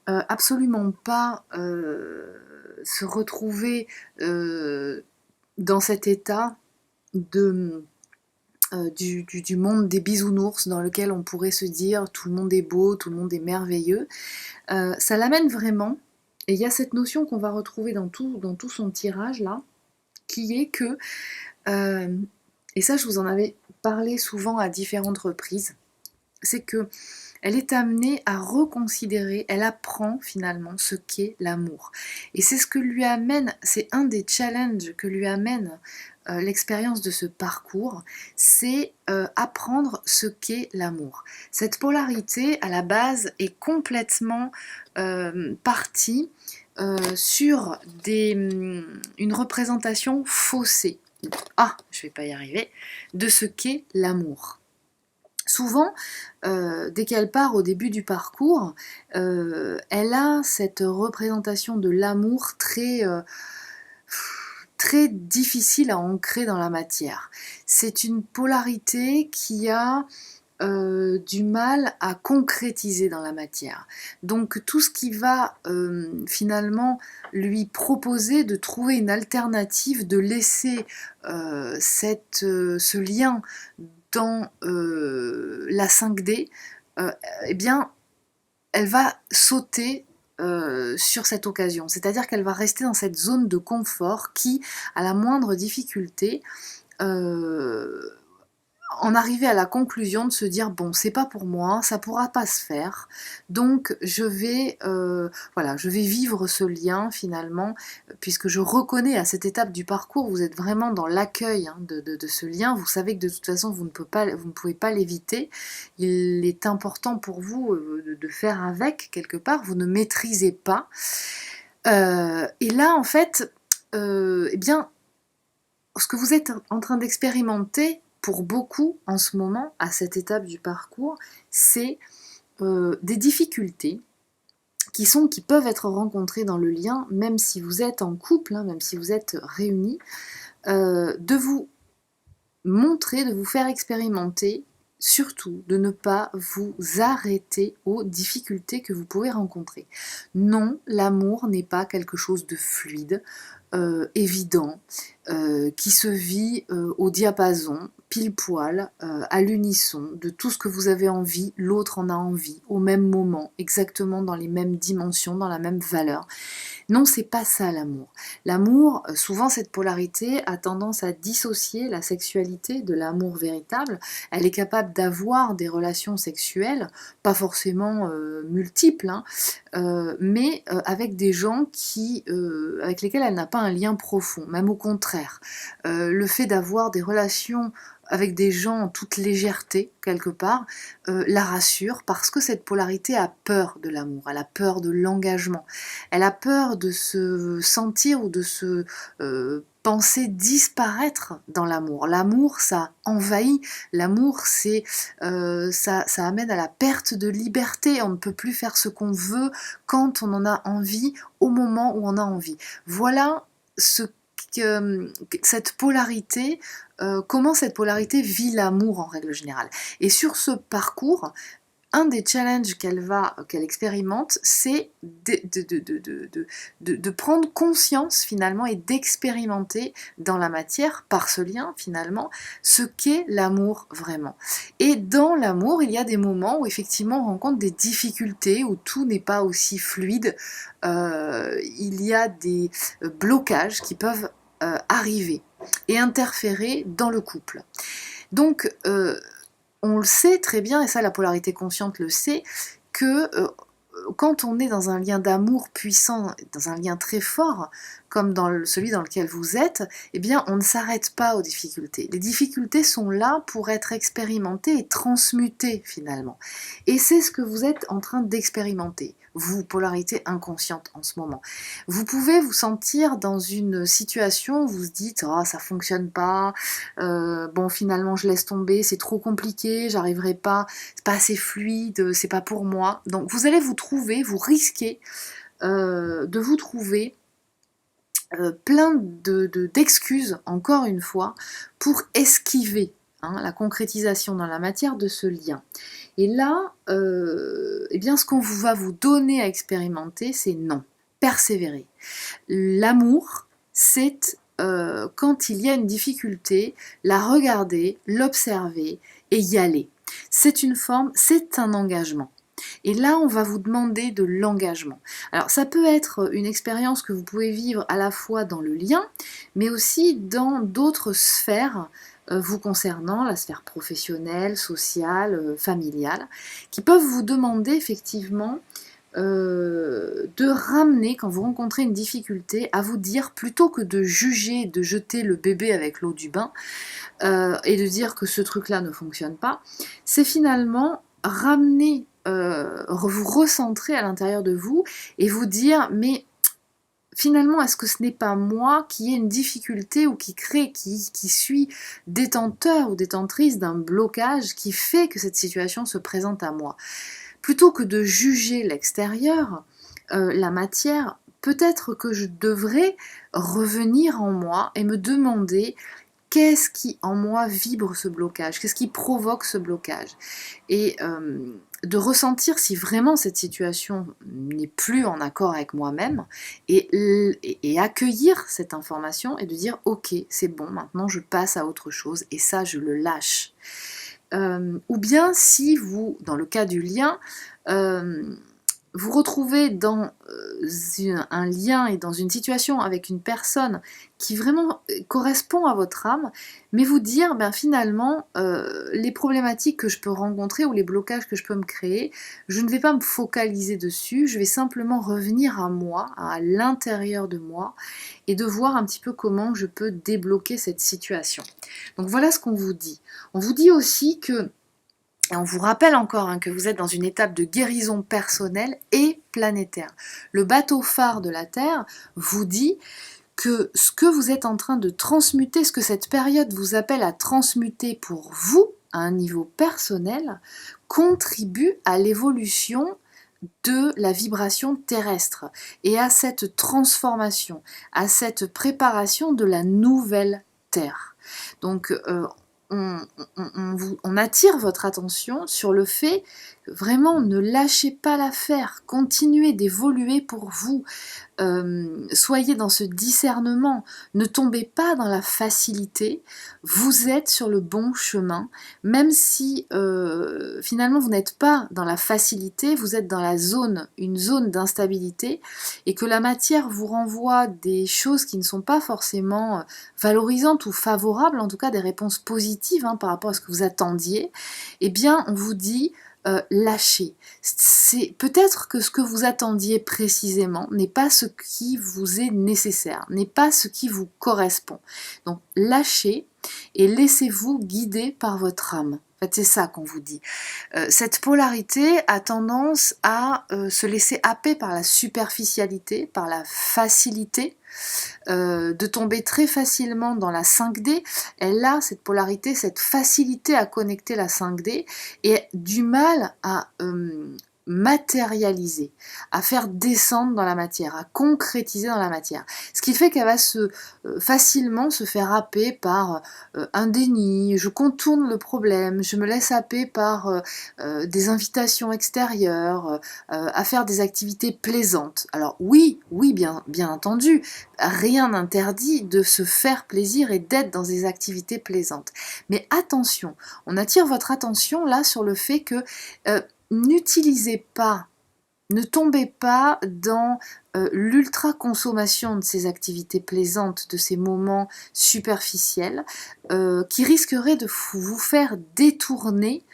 absolument pas se retrouver dans cet état du monde des bisounours dans lequel on pourrait se dire tout le monde est beau, tout le monde est merveilleux. Ça l'amène vraiment, et il y a cette notion qu'on va retrouver dans tout son tirage là, qui est que, et ça je vous en avais parlé souvent à différentes reprises, c'est que elle est amenée à reconsidérer, elle apprend finalement ce qu'est l'amour. Et c'est ce que lui amène, c'est un des challenges que lui amène l'expérience de ce parcours, c'est apprendre ce qu'est l'amour. Cette polarité, à la base, est complètement partie sur une représentation faussée, je vais pas y arriver, de ce qu'est l'amour. Souvent, dès qu'elle part au début du parcours, elle a cette représentation de l'amour très difficile à ancrer dans la matière. C'est une polarité qui a du mal à concrétiser dans la matière. Donc tout ce qui va lui proposer de trouver une alternative, de laisser ce lien dans la 5D, eh bien, elle va sauter sur cette occasion. C'est-à-dire qu'elle va rester dans cette zone de confort qui, à la moindre difficulté, en arriver à la conclusion de se dire bon, c'est pas pour moi, ça pourra pas se faire, donc je vais vivre ce lien finalement, puisque je reconnais à cette étape du parcours, vous êtes vraiment dans l'accueil de ce lien, vous savez que de toute façon vous ne pouvez pas l'éviter, il est important pour vous de faire avec quelque part, vous ne maîtrisez pas, et là en fait, eh bien, ce que vous êtes en train d'expérimenter pour beaucoup en ce moment, à cette étape du parcours, c'est des difficultés qui peuvent être rencontrées dans le lien, même si vous êtes en couple, même si vous êtes réunis, de vous montrer, de vous faire expérimenter, surtout de ne pas vous arrêter aux difficultés que vous pouvez rencontrer. Non, l'amour n'est pas quelque chose de fluide, évident, qui se vit au diapason, pile poil, à l'unisson, de tout ce que vous avez envie, l'autre en a envie, au même moment, exactement dans les mêmes dimensions, dans la même valeur. Non, c'est pas ça l'amour. L'amour, souvent cette polarité a tendance à dissocier la sexualité de l'amour véritable. Elle est capable d'avoir des relations sexuelles, pas forcément multiples, mais avec des gens avec lesquels elle n'a pas un lien profond, même au contraire. Le fait d'avoir des relations avec des gens en toute légèreté, quelque part, la rassure, parce que cette polarité a peur de l'amour, elle a peur de l'engagement, elle a peur de se sentir ou de se penser disparaître dans l'amour. L'amour, ça envahit, l'amour, ça amène à la perte de liberté, on ne peut plus faire ce qu'on veut quand on en a envie, au moment où on a envie. Voilà cette polarité, comment cette polarité vit l'amour en règle générale. Et sur ce parcours, un des challenges qu'elle expérimente, c'est de prendre conscience finalement et d'expérimenter dans la matière, par ce lien finalement, ce qu'est l'amour vraiment. Et dans l'amour, il y a des moments où effectivement on rencontre des difficultés, où tout n'est pas aussi fluide, il y a des blocages qui peuvent arriver et interférer dans le couple. Donc, on le sait très bien, et ça la polarité consciente le sait, que quand on est dans un lien d'amour puissant, dans un lien très fort, comme celui dans lequel vous êtes, eh bien on ne s'arrête pas aux difficultés. Les difficultés sont là pour être expérimentées et transmutées finalement. Et c'est ce que vous êtes en train d'expérimenter, vous, polarité inconsciente en ce moment. Vous pouvez vous sentir dans une situation où vous vous dites « Oh, ça fonctionne pas, bon finalement je laisse tomber, c'est trop compliqué, j'arriverai pas, c'est pas assez fluide, c'est pas pour moi ». Donc vous allez vous risquez de vous trouver plein d'excuses, encore une fois, pour esquiver la concrétisation dans la matière de ce lien. Et là, eh bien, ce qu'on va vous donner à expérimenter, c'est non, persévérer. L'amour, c'est quand il y a une difficulté, la regarder, l'observer et y aller. C'est une forme, c'est un engagement. Et là, on va vous demander de l'engagement. Alors, ça peut être une expérience que vous pouvez vivre à la fois dans le lien, mais aussi dans d'autres sphères vous concernant, la sphère professionnelle, sociale, familiale, qui peuvent vous demander effectivement de ramener, quand vous rencontrez une difficulté, à vous dire, plutôt que de juger, de jeter le bébé avec l'eau du bain, et de dire que ce truc-là ne fonctionne pas, c'est finalement ramener, vous recentrer à l'intérieur de vous et vous dire, mais finalement, est-ce que ce n'est pas moi qui ai une difficulté ou qui suis détenteur ou détentrice d'un blocage qui fait que cette situation se présente à moi? Plutôt que de juger l'extérieur, la matière, peut-être que je devrais revenir en moi et me demander qu'est-ce qui en moi vibre ce blocage, qu'est-ce qui provoque ce blocage, et de ressentir si vraiment cette situation n'est plus en accord avec moi-même, et accueillir cette information et de dire ok, c'est bon, maintenant je passe à autre chose et ça je le lâche. Ou bien si vous, dans le cas du lien, vous retrouvez dans un lien et dans une situation avec une personne qui vraiment correspond à votre âme, mais vous dire, ben finalement, les problématiques que je peux rencontrer ou les blocages que je peux me créer, je ne vais pas me focaliser dessus, je vais simplement revenir à moi, à l'intérieur de moi, et de voir un petit peu comment je peux débloquer cette situation. Donc voilà ce qu'on vous dit. On vous dit aussi que, et on vous rappelle encore que vous êtes dans une étape de guérison personnelle et planétaire. Le bateau phare de la Terre vous dit que ce que vous êtes en train de transmuter, ce que cette période vous appelle à transmuter pour vous, à un niveau personnel, contribue à l'évolution de la vibration terrestre et à cette transformation, à cette préparation de la nouvelle Terre. Donc, on attire votre attention sur le fait que vraiment ne lâchez pas l'affaire, continuez d'évoluer pour vous, soyez dans ce discernement, ne tombez pas dans la facilité, vous êtes sur le bon chemin, même si finalement vous n'êtes pas dans la facilité, vous êtes dans une zone d'instabilité, et que la matière vous renvoie des choses qui ne sont pas forcément valorisantes ou favorables, en tout cas des réponses positives par rapport à ce que vous attendiez, eh bien on vous dit lâchez. C'est peut-être que ce que vous attendiez précisément n'est pas ce qui vous est nécessaire, n'est pas ce qui vous correspond. Donc lâchez et laissez-vous guider par votre âme. En fait, c'est ça qu'on vous dit. Cette polarité a tendance à se laisser happer par la superficialité, par la facilité, de tomber très facilement dans la 5D. Elle a cette polarité, cette facilité à connecter la 5D et du mal à matérialiser, à faire descendre dans la matière, à concrétiser dans la matière. Ce qui fait qu'elle va facilement se faire happer par un déni, je contourne le problème, je me laisse happer par des invitations extérieures, à faire des activités plaisantes. Alors oui, bien entendu, rien n'interdit de se faire plaisir et d'être dans des activités plaisantes. Mais attention, on attire votre attention là sur le fait que n'utilisez pas, ne tombez pas dans l'ultra-consommation de ces activités plaisantes, de ces moments superficiels, qui risqueraient de vous faire détourner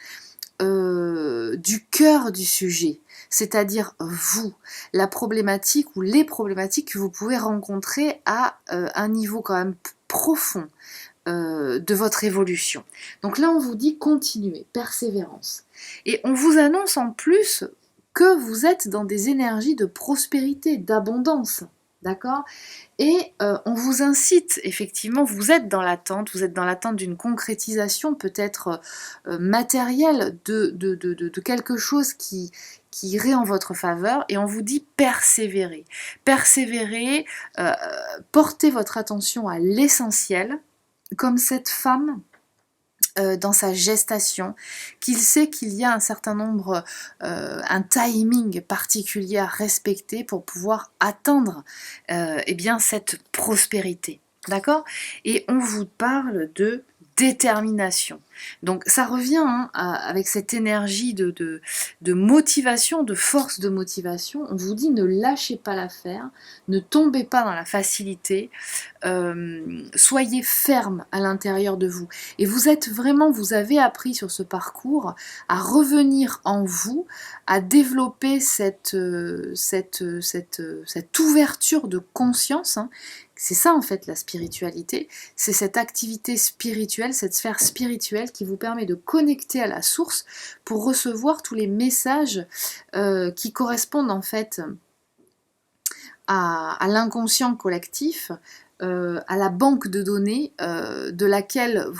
du cœur du sujet, c'est-à-dire vous, la problématique ou les problématiques que vous pouvez rencontrer à un niveau quand même profond de votre évolution. Donc là, on vous dit continuez, persévérance. Et on vous annonce en plus que vous êtes dans des énergies de prospérité, d'abondance. D'accord? Et on vous incite, effectivement, vous êtes dans l'attente d'une concrétisation peut-être matérielle de quelque chose qui irait en votre faveur, et on vous dit persévérer. Persévérer, portez votre attention à l'essentiel, comme cette femme dans sa gestation, qu'il sait qu'il y a un certain nombre, un timing particulier à respecter pour pouvoir atteindre eh bien, cette prospérité. D'accord? Et on vous parle de détermination. Donc ça revient avec cette énergie de motivation, de force de motivation. On vous dit ne lâchez pas l'affaire, ne tombez pas dans la facilité, soyez ferme à l'intérieur de vous. Et vous vous avez appris sur ce parcours à revenir en vous, à développer cette ouverture de conscience. C'est ça en fait la spiritualité, c'est cette activité spirituelle, cette sphère spirituelle qui vous permet de connecter à la source pour recevoir tous les messages qui correspondent en fait à l'inconscient collectif, à la banque de données à laquelle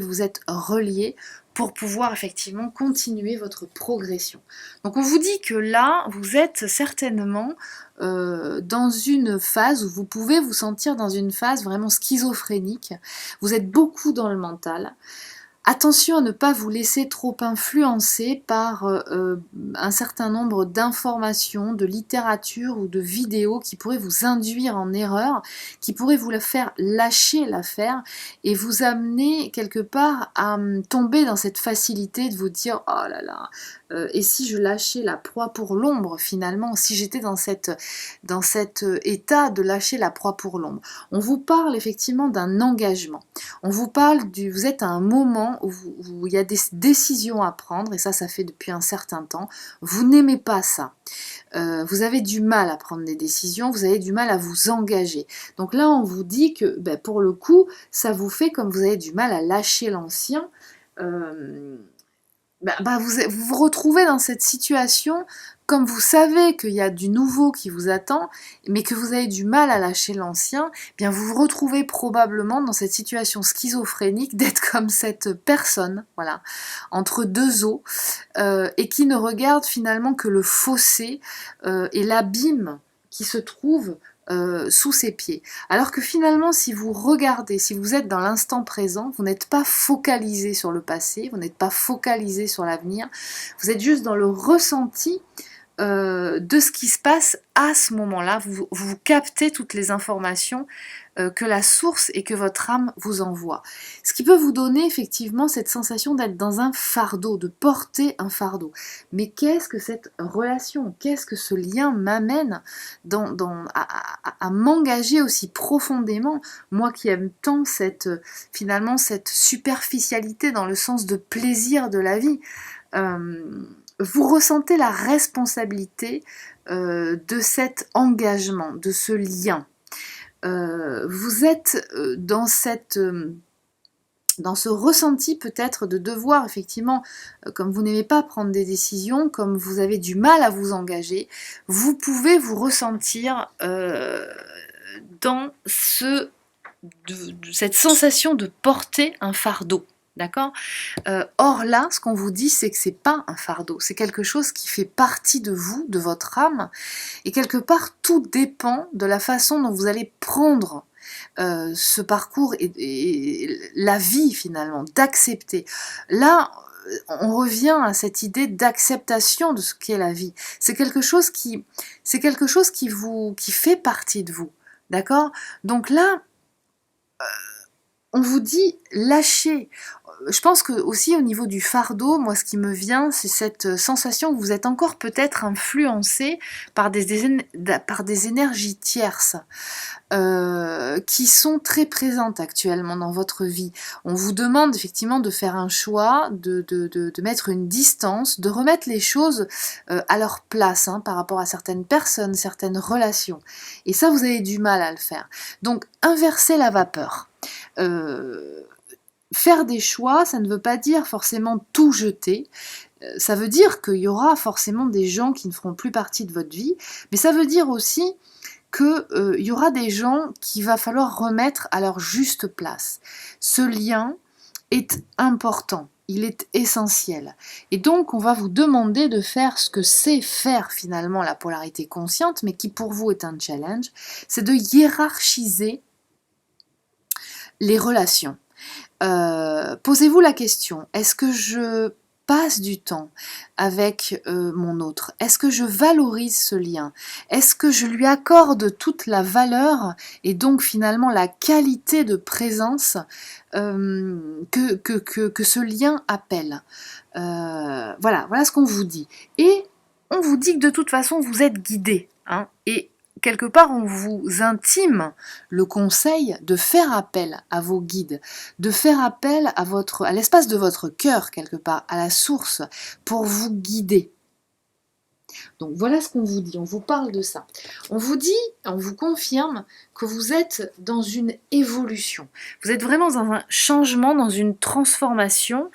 vous êtes relié pour pouvoir effectivement continuer votre progression. Donc on vous dit que là, vous êtes certainement dans une phase où vous pouvez vous sentir dans une phase vraiment schizophrénique. Vous êtes beaucoup dans le mental. Attention à ne pas vous laisser trop influencer par un certain nombre d'informations, de littérature ou de vidéos qui pourraient vous induire en erreur, qui pourraient vous faire lâcher l'affaire et vous amener quelque part à tomber dans cette facilité de vous dire « Oh là là, et si je lâchais la proie pour l'ombre finalement, si j'étais dans cet état de lâcher la proie pour l'ombre ». On vous parle effectivement d'un engagement. On vous parle vous êtes à un moment où il y a des décisions à prendre, et ça fait depuis un certain temps. Vous n'aimez pas ça. Vous avez du mal à prendre des décisions, vous avez du mal à vous engager. Donc là, on vous dit que pour le coup, ça vous fait comme vous avez du mal à lâcher l'ancien. Vous vous retrouvez dans cette situation, comme vous savez qu'il y a du nouveau qui vous attend, mais que vous avez du mal à lâcher l'ancien, bien vous vous retrouvez probablement dans cette situation schizophrénique d'être comme cette personne, voilà, entre deux eaux, et qui ne regarde finalement que le fossé et l'abîme qui se trouve sous ses pieds. Alors que finalement, si vous regardez, si vous êtes dans l'instant présent, vous n'êtes pas focalisé sur le passé, vous n'êtes pas focalisé sur l'avenir, vous êtes juste dans le ressenti de ce qui se passe à ce moment-là. Vous captez toutes les informations que la source et que votre âme vous envoie. Ce qui peut vous donner effectivement cette sensation d'être dans un fardeau, de porter un fardeau. Mais qu'est-ce que cette relation, qu'est-ce que ce lien m'amène à m'engager aussi profondément, moi qui aime tant finalement cette superficialité dans le sens de plaisir de la vie. Vous ressentez la responsabilité de cet engagement, de ce lien. Vous êtes dans ce ressenti peut-être de devoir effectivement, comme vous n'aimez pas prendre des décisions, comme vous avez du mal à vous engager, vous pouvez vous ressentir dans cette sensation de porter un fardeau. D'accord ? Or là, ce qu'on vous dit, c'est que c'est pas un fardeau, c'est quelque chose qui fait partie de vous, de votre âme, et quelque part, tout dépend de la façon dont vous allez prendre ce parcours et la vie finalement, d'accepter. Là, on revient à cette idée d'acceptation de ce qu'est la vie. C'est quelque chose qui fait partie de vous, d'accord ? Donc là, On vous dit lâchez. Je pense que aussi au niveau du fardeau, moi ce qui me vient, c'est cette sensation que vous êtes encore peut-être influencé par par des énergies tierces qui sont très présentes actuellement dans votre vie. On vous demande effectivement de faire un choix, de mettre une distance, de remettre les choses à leur place hein, par rapport à certaines personnes, certaines relations. Et ça, vous avez du mal à le faire. Donc, inversez la vapeur. Euh, Faire des choix, ça ne veut pas dire forcément tout jeter. Ça veut dire qu'il y aura forcément des gens qui ne feront plus partie de votre vie, mais ça veut dire aussi qu'il y aura des gens qu'il va falloir remettre à leur juste place. Ce lien est important, il est essentiel. Et donc on va vous demander de faire ce que c'est faire finalement la polarité consciente, mais qui pour vous est un challenge, c'est de hiérarchiser les relations. Posez-vous la question, est-ce que je passe du temps avec mon autre? Est-ce que je valorise ce lien? Est-ce que je lui accorde toute la valeur et donc finalement la qualité de présence que ce lien appelle? Voilà ce qu'on vous dit. Et on vous dit que de toute façon vous êtes guidé. Hein, et quelque part, on vous intime le conseil de faire appel à vos guides, de faire appel à l'espace de votre cœur, quelque part, à la source, pour vous guider. Donc voilà ce qu'on vous dit, on vous parle de ça. On vous dit, on vous confirme que vous êtes dans une évolution. Vous êtes vraiment dans un changement, dans une transformation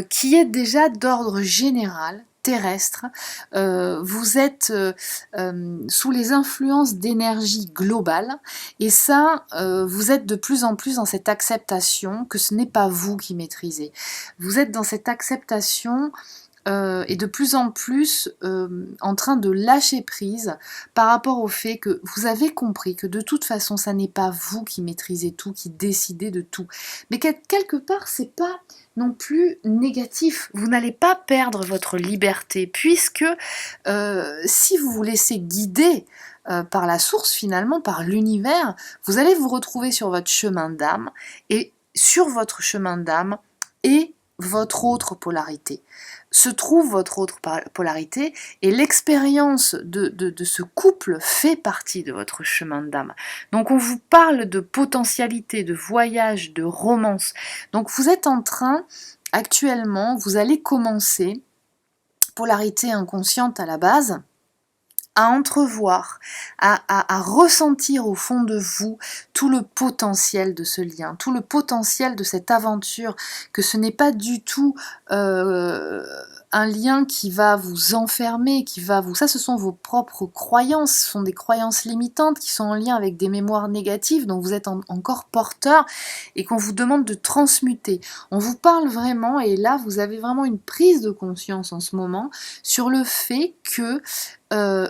qui est déjà d'ordre général, terrestre, vous êtes sous les influences d'énergie globale et ça, vous êtes de plus en plus dans cette acceptation que ce n'est pas vous qui maîtrisez. Vous êtes dans cette acceptation et de plus en plus en train de lâcher prise par rapport au fait que vous avez compris que de toute façon, ça n'est pas vous qui maîtrisez tout, qui décidez de tout. Mais quelque part, c'est pas non plus négatif. Vous n'allez pas perdre votre liberté puisque si vous vous laissez guider par la source finalement, par l'univers, vous allez vous retrouver sur votre chemin d'âme et sur votre chemin d'âme et votre autre polarité. Se trouve votre autre polarité et l'expérience de ce couple fait partie de votre chemin d'âme. Donc on vous parle de potentialité, de voyage, de romance. Donc vous êtes en train, actuellement, vous allez commencer, polarité inconsciente à la base, à entrevoir, à ressentir au fond de vous tout le potentiel de ce lien, tout le potentiel de cette aventure, que ce n'est pas du tout un lien qui va vous enfermer, ça ce sont vos propres croyances, ce sont des croyances limitantes qui sont en lien avec des mémoires négatives dont vous êtes encore porteur et qu'on vous demande de transmuter. On vous parle vraiment, et là vous avez vraiment une prise de conscience en ce moment, sur le fait que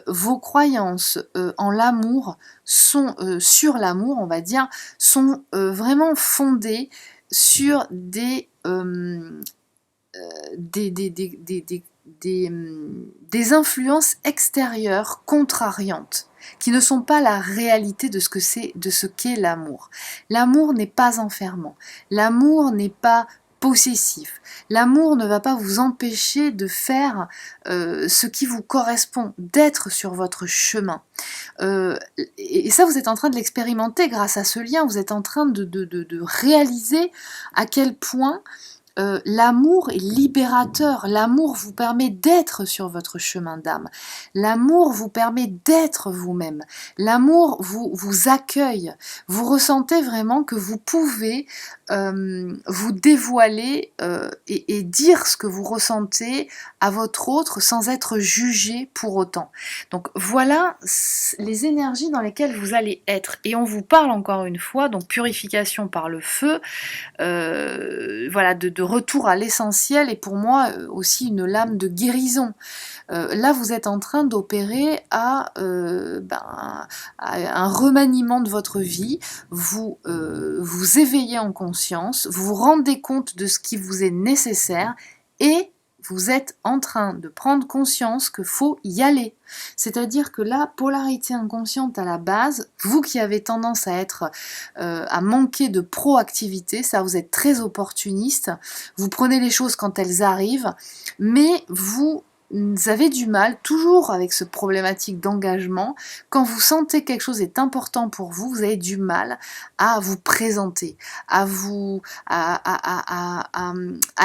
vos croyances en l'amour sont sur l'amour, on va dire, sont vraiment fondées sur des influences extérieures contrariantes qui ne sont pas la réalité de ce qu'est l'amour. L'amour n'est pas enfermant. L'amour n'est pas possessif. L'amour ne va pas vous empêcher de faire ce qui vous correspond, d'être sur votre chemin. Et ça, vous êtes en train de l'expérimenter grâce à ce lien. Vous êtes en train de réaliser à quel point l'amour est libérateur, l'amour vous permet d'être sur votre chemin d'âme, l'amour vous permet d'être vous-même, l'amour vous accueille, vous ressentez vraiment que vous pouvez vous dévoiler et dire ce que vous ressentez à votre autre sans être jugé pour autant. Donc voilà les énergies dans lesquelles vous allez être. Et on vous parle encore une fois, donc purification par le feu, voilà, de retour à l'essentiel et pour moi aussi une lame de guérison. Là, vous êtes en train d'opérer à un remaniement de votre vie, vous vous éveillez en conscience, vous vous rendez compte de ce qui vous est nécessaire et vous êtes en train de prendre conscience qu'il faut y aller. C'est-à-dire que la polarité inconsciente à la base, vous qui avez tendance à manquer de proactivité, ça vous êtes très opportuniste, vous prenez les choses quand elles arrivent, mais vous avez du mal, toujours avec ce problématique d'engagement, quand vous sentez que quelque chose est important pour vous, vous avez du mal à vous présenter, à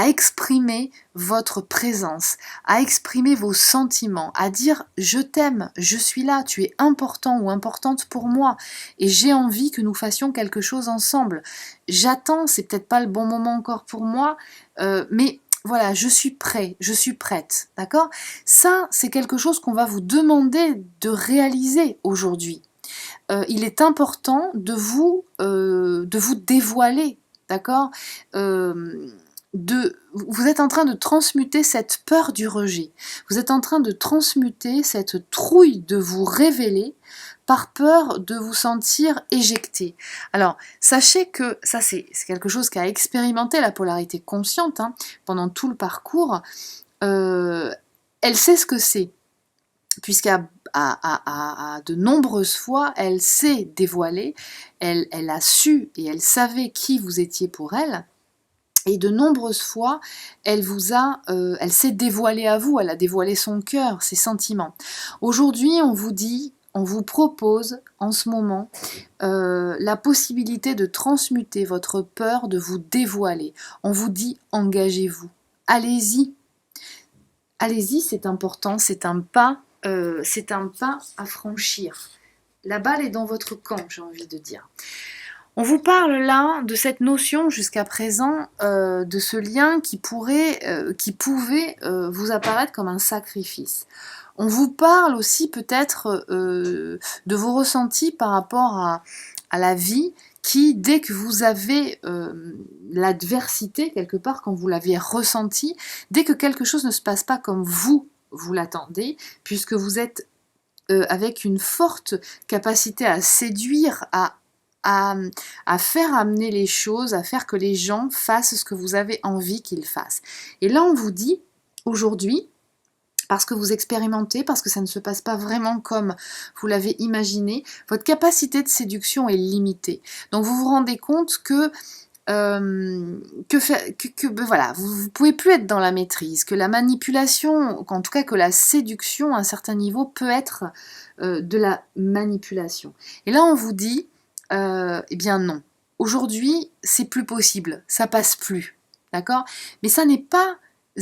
exprimer votre présence, à exprimer vos sentiments, à dire je t'aime, je suis là, tu es important ou importante pour moi et j'ai envie que nous fassions quelque chose ensemble. J'attends, c'est peut-être pas le bon moment encore pour moi, mais voilà, je suis prêt, je suis prête, d'accord? Ça, c'est quelque chose qu'on va vous demander de réaliser aujourd'hui. Il est important de vous dévoiler, d'accord? Vous êtes en train de transmuter cette peur du rejet. Vous êtes en train de transmuter cette trouille de vous révéler par peur de vous sentir éjecté. Alors, sachez que ça, c'est quelque chose qu'a expérimenté la polarité consciente pendant tout le parcours. Elle sait ce que c'est, puisqu'à de nombreuses fois, elle s'est dévoilée, elle a su et elle savait qui vous étiez pour elle. Et de nombreuses fois, elle s'est dévoilée à vous, elle a dévoilé son cœur, ses sentiments. Aujourd'hui, on vous propose en ce moment la possibilité de transmuter votre peur de vous dévoiler. On vous dit engagez-vous, allez-y. Allez-y, c'est important, c'est un pas à franchir. La balle est dans votre camp, j'ai envie de dire. On vous parle là de cette notion jusqu'à présent, de ce lien qui pouvait vous apparaître comme un sacrifice. On vous parle aussi peut-être de vos ressentis par rapport à la vie qui, dès que vous avez l'adversité quelque part, quand vous l'avez ressenti, dès que quelque chose ne se passe pas comme vous l'attendez, puisque vous êtes avec une forte capacité à séduire, à faire amener les choses, à faire que les gens fassent ce que vous avez envie qu'ils fassent. Et là, on vous dit, aujourd'hui, parce que vous expérimentez, parce que ça ne se passe pas vraiment comme vous l'avez imaginé, votre capacité de séduction est limitée. Donc vous vous rendez compte que voilà, vous ne pouvez plus être dans la maîtrise, que la manipulation, en tout cas que la séduction à un certain niveau peut être de la manipulation. Et là on vous dit, eh bien non, aujourd'hui c'est plus possible, ça passe plus, d'accord? Mais ça n'est pas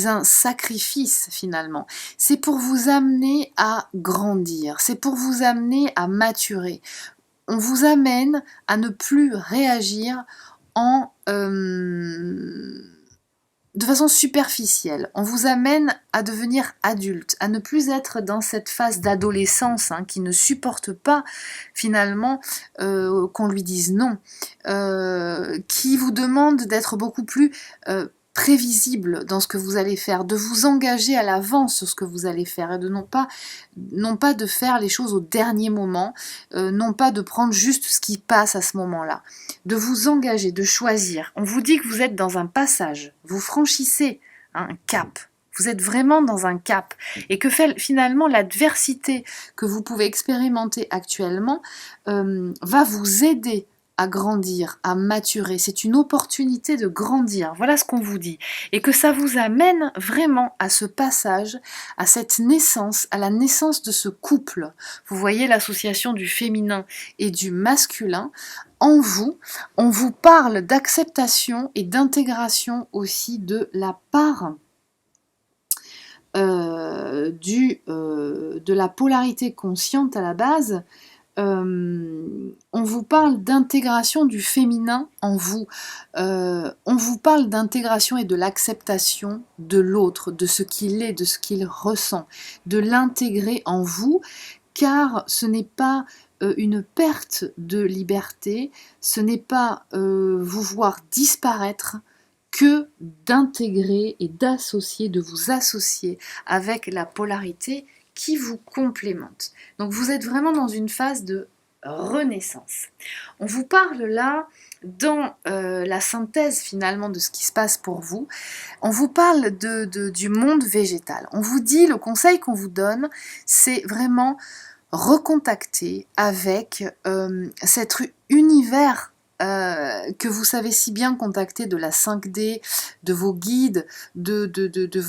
un sacrifice finalement, c'est pour vous amener à grandir, c'est pour vous amener à maturer. On vous amène à ne plus réagir de façon superficielle. On vous amène à devenir adulte, à ne plus être dans cette phase d'adolescence qui ne supporte pas finalement qu'on lui dise non, qui vous demande d'être beaucoup plus prévisible dans ce que vous allez faire, de vous engager à l'avance sur ce que vous allez faire et de non pas de faire les choses au dernier moment, non pas de prendre juste ce qui passe à ce moment-là, de vous engager, de choisir. On vous dit que vous êtes dans un passage, vous franchissez un cap, vous êtes vraiment dans un cap et que finalement l'adversité que vous pouvez expérimenter actuellement va vous aider à grandir, à maturer. C'est une opportunité de grandir. Voilà ce qu'on vous dit. Et que ça vous amène vraiment à ce passage, à cette naissance, à la naissance de ce couple. Vous voyez l'association du féminin et du masculin. En vous, on vous parle d'acceptation et d'intégration aussi de la part de la polarité consciente à la base. On vous parle d'intégration du féminin en vous, on vous parle d'intégration et de l'acceptation de l'autre, de ce qu'il est, de ce qu'il ressent, de l'intégrer en vous, car ce n'est pas une perte de liberté, ce n'est pas vous voir disparaître, que d'intégrer et d'associer, de vous associer avec la polarité qui vous complémente. Donc vous êtes vraiment dans une phase de renaissance. On vous parle là, dans la synthèse finalement de ce qui se passe pour vous, on vous parle du monde végétal. On vous dit, le conseil qu'on vous donne, c'est vraiment recontacter avec cet univers que vous savez si bien contacter, de la 5D, de vos guides, de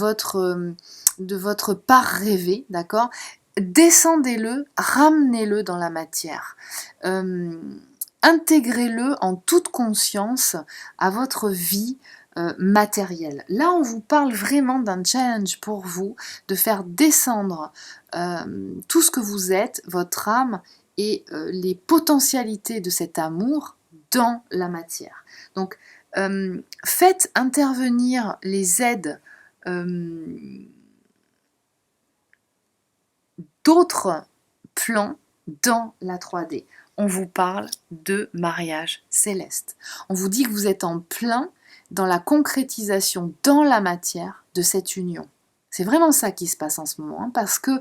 votre part rêvée, d'accord? Descendez-le, ramenez-le dans la matière. Intégrez-le en toute conscience à votre vie matérielle. Là, on vous parle vraiment d'un challenge pour vous, de faire descendre tout ce que vous êtes, votre âme et les potentialités de cet amour dans la matière. Donc, faites intervenir les aides d'autres plans dans la 3D. On vous parle de mariage céleste. On vous dit que vous êtes en plein dans la concrétisation dans la matière de cette union. C'est vraiment ça qui se passe en ce moment, parce que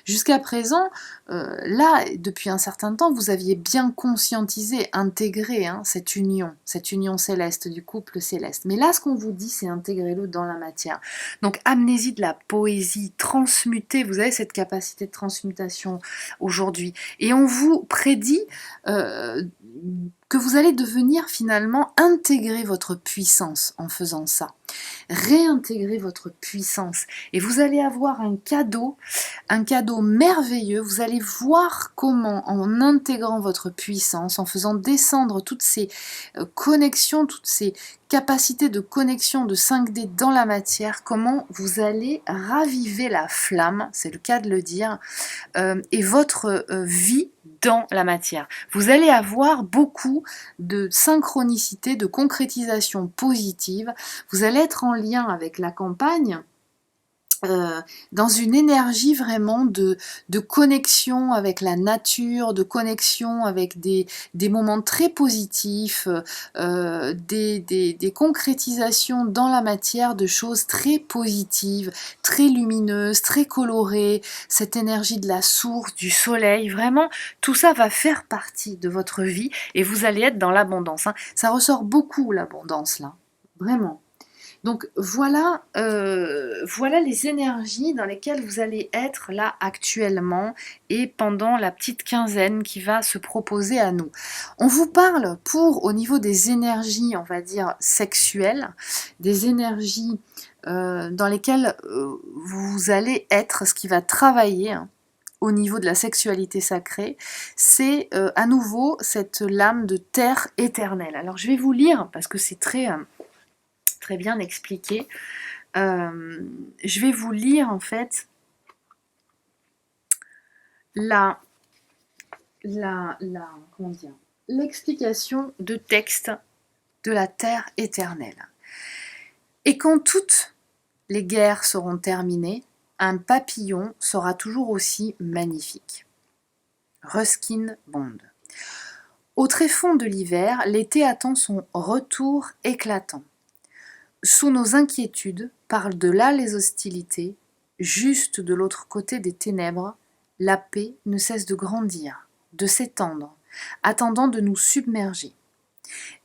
jusqu'à présent, là, depuis un certain temps, vous aviez bien conscientisé, intégré cette union céleste, du couple céleste. Mais là, ce qu'on vous dit, c'est intégrer-le dans la matière. Donc, amenez-y de la poésie, transmutez, vous avez cette capacité de transmutation aujourd'hui. Et on vous prédit que vous allez devenir finalement intégrer votre puissance en faisant ça. Réintégrer votre puissance et vous allez avoir un cadeau merveilleux. Vous allez voir comment, en intégrant votre puissance, en faisant descendre toutes ces connexions, toutes ces capacités de connexion de 5D dans la matière, comment vous allez raviver la flamme, c'est le cas de le dire, et votre vie dans la matière. Vous allez avoir beaucoup de synchronicité, de concrétisation positive. Vous allez être en lien avec la campagne, dans une énergie vraiment de connexion avec la nature, de connexion avec des moments très positifs, des concrétisations dans la matière de choses très positives, très lumineuses, très colorées, cette énergie de la source, du soleil, vraiment, tout ça va faire partie de votre vie et vous allez être dans l'abondance. Ça ressort beaucoup l'abondance là, vraiment. Donc voilà, voilà les énergies dans lesquelles vous allez être là actuellement et pendant la petite quinzaine qui va se proposer à nous. On vous parle au niveau des énergies, on va dire sexuelles, des énergies dans lesquelles vous allez être, ce qui va travailler au niveau de la sexualité sacrée, c'est à nouveau cette lame de terre éternelle. Alors je vais vous lire parce que c'est très bien expliqué. Je vais vous lire en fait l'explication de texte de la terre éternelle. Et quand toutes les guerres seront terminées, un papillon sera toujours aussi magnifique. Ruskin Bond. Au tréfonds de l'hiver, l'été attend son retour éclatant. Sous nos inquiétudes, par-delà les hostilités, juste de l'autre côté des ténèbres, la paix ne cesse de grandir, de s'étendre, attendant de nous submerger.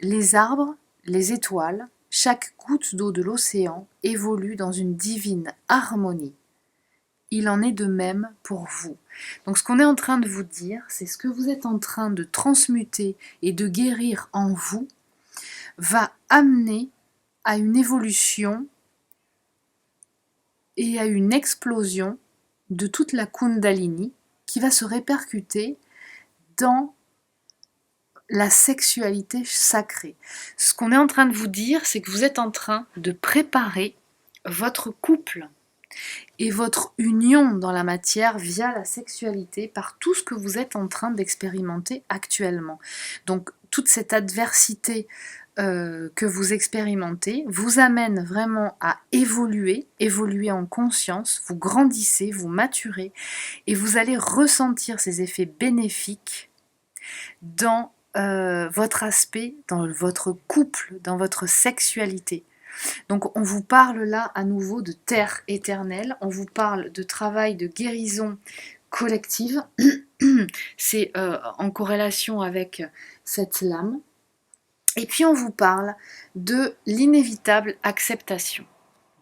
Les arbres, les étoiles, chaque goutte d'eau de l'océan évolue dans une divine harmonie. Il en est de même pour vous. Donc ce qu'on est en train de vous dire, c'est ce que vous êtes en train de transmuter et de guérir en vous, va amener à une évolution et à une explosion de toute la Kundalini qui va se répercuter dans la sexualité sacrée. Ce qu'on est en train de vous dire, c'est que vous êtes en train de préparer votre couple et votre union dans la matière via la sexualité par tout ce que vous êtes en train d'expérimenter actuellement. Donc toute cette adversité que vous expérimentez vous amène vraiment à évoluer en conscience, vous grandissez, vous maturez et vous allez ressentir ces effets bénéfiques dans votre aspect, dans votre couple, dans votre sexualité. Donc on vous parle là à nouveau de terre éternelle, on vous parle de travail de guérison collective, c'est en corrélation avec cette lame. Et puis on vous parle de l'inévitable acceptation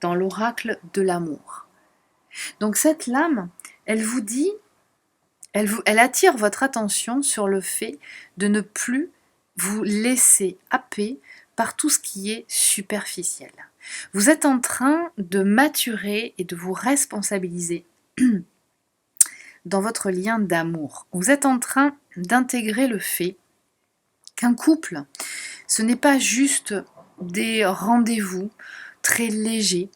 dans l'oracle de l'amour. Donc cette lame, elle vous dit, elle attire votre attention sur le fait de ne plus vous laisser happer par tout ce qui est superficiel. Vous êtes en train de maturer et de vous responsabiliser dans votre lien d'amour. Vous êtes en train d'intégrer le fait qu'un couple, ce n'est pas juste des rendez-vous très légers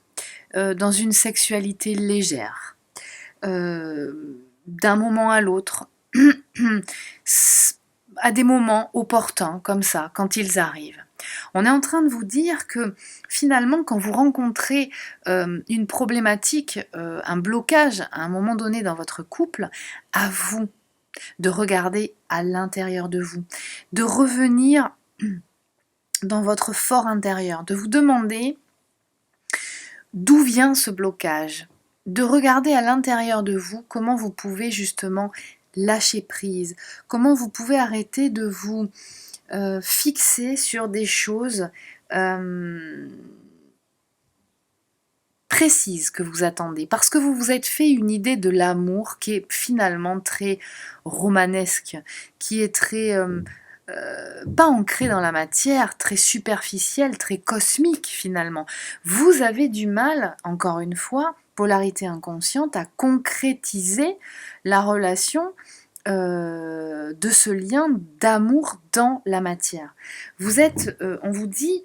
dans une sexualité légère, d'un moment à l'autre, à des moments opportuns comme ça, quand ils arrivent. On est en train de vous dire que finalement, quand vous rencontrez une problématique, un blocage à un moment donné dans votre couple, à vous de regarder à l'intérieur de vous, de revenir dans votre fort intérieur, de vous demander d'où vient ce blocage, de regarder à l'intérieur de vous comment vous pouvez justement lâcher prise, comment vous pouvez arrêter de vous fixer sur des choses précises que vous attendez, parce que vous vous êtes fait une idée de l'amour qui est finalement très romanesque, qui est très pas ancré dans la matière, très superficielle, très cosmique finalement. Vous avez du mal, encore une fois, polarité inconsciente, à concrétiser la relation de ce lien d'amour dans la matière. Vous êtes, on vous dit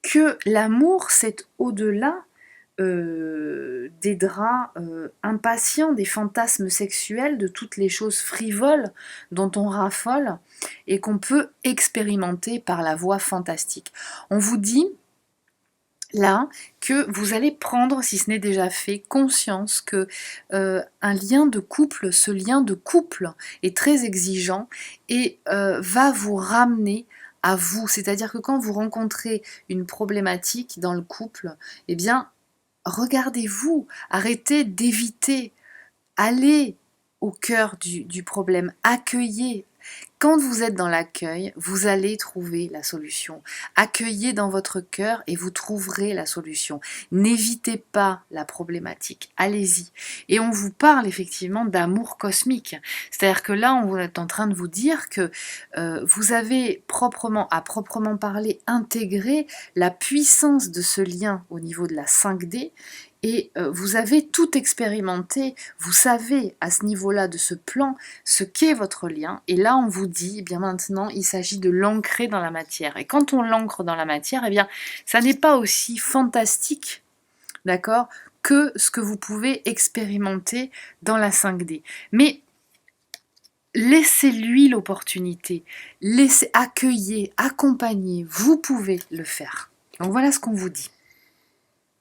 que l'amour, c'est au-delà des draps impatients, des fantasmes sexuels, de toutes les choses frivoles dont on raffole et qu'on peut expérimenter par la voie fantastique. On vous dit là que vous allez prendre, si ce n'est déjà fait, conscience que un lien de couple, ce lien de couple est très exigeant et va vous ramener à vous. C'est-à-dire que quand vous rencontrez une problématique dans le couple, eh bien, regardez-vous, arrêtez d'éviter, allez au cœur du problème, accueillez. Quand vous êtes dans l'accueil, vous allez trouver la solution. Accueillez dans votre cœur et vous trouverez la solution. N'évitez pas la problématique, allez-y. Et on vous parle effectivement d'amour cosmique. C'est-à-dire que là, on est en train de vous dire que vous avez à proprement parler, intégré la puissance de ce lien au niveau de la 5D et vous avez tout expérimenté, vous savez à ce niveau-là de ce plan ce qu'est votre lien, et là on vous dit, eh bien maintenant il s'agit de l'ancrer dans la matière. Et quand on l'ancre dans la matière, eh bien ça n'est pas aussi fantastique, d'accord, que ce que vous pouvez expérimenter dans la 5D. Mais laissez-lui l'opportunité, laissez accueillir, accompagner, vous pouvez le faire. Donc voilà ce qu'on vous dit.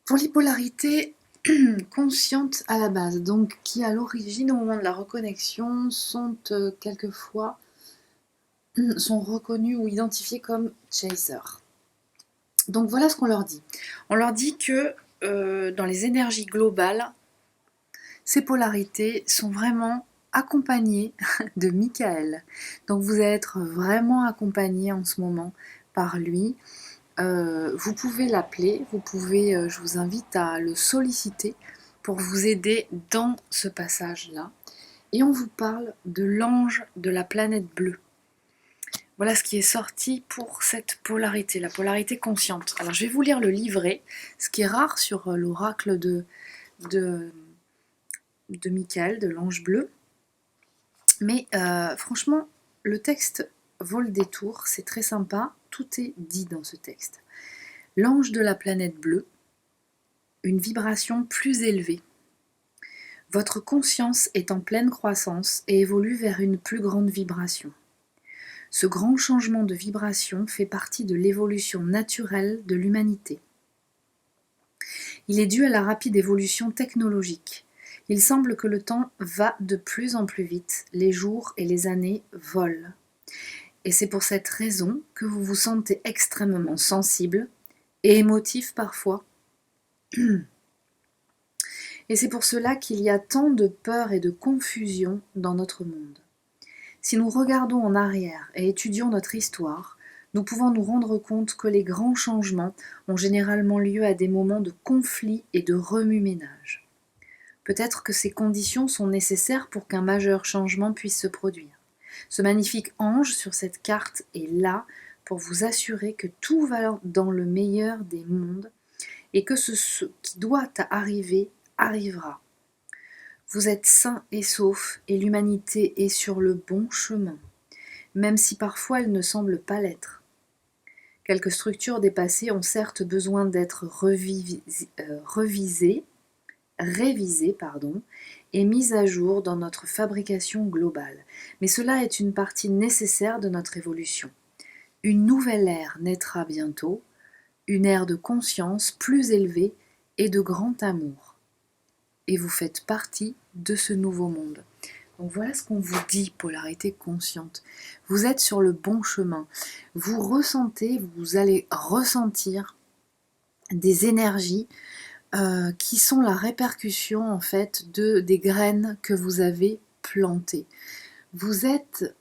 Pour les polarités conscientes à la base, donc qui à l'origine, au moment de la reconnexion, sont quelquefois sont reconnus ou identifiés comme chaser. Donc voilà ce qu'on leur dit. On leur dit que dans les énergies globales, ces polarités sont vraiment accompagnées de Michael. Donc vous allez être vraiment accompagné en ce moment par lui. Vous pouvez l'appeler, je vous invite à le solliciter pour vous aider dans ce passage-là. Et on vous parle de l'ange de la planète bleue. Voilà ce qui est sorti pour cette polarité, la polarité consciente. Alors je vais vous lire le livret, ce qui est rare sur l'oracle de Michael, de l'ange bleu. Mais franchement, le texte vaut le détour, c'est très sympa, tout est dit dans ce texte. L'ange de la planète bleue, une vibration plus élevée. Votre conscience est en pleine croissance et évolue vers une plus grande vibration. Ce grand changement de vibration fait partie de l'évolution naturelle de l'humanité. Il est dû à la rapide évolution technologique. Il semble que le temps va de plus en plus vite, les jours et les années volent. Et c'est pour cette raison que vous vous sentez extrêmement sensible et émotif parfois. Et c'est pour cela qu'il y a tant de peur et de confusion dans notre monde. Si nous regardons en arrière et étudions notre histoire, nous pouvons nous rendre compte que les grands changements ont généralement lieu à des moments de conflit et de remue-ménage. Peut-être que ces conditions sont nécessaires pour qu'un majeur changement puisse se produire. Ce magnifique ange sur cette carte est là pour vous assurer que tout va dans le meilleur des mondes et que ce qui doit arriver arrivera. Vous êtes sains et saufs et l'humanité est sur le bon chemin, même si parfois elle ne semble pas l'être. Quelques structures dépassées ont certes besoin d'être révisées, et mises à jour dans notre fabrication globale, mais cela est une partie nécessaire de notre évolution. Une nouvelle ère naîtra bientôt, une ère de conscience plus élevée et de grand amour. Et vous faites partie de ce nouveau monde. Donc voilà ce qu'on vous dit, polarité consciente. Vous êtes sur le bon chemin. Vous ressentez, vous allez ressentir des énergies qui sont la répercussion en fait des graines que vous avez plantées. Vous êtes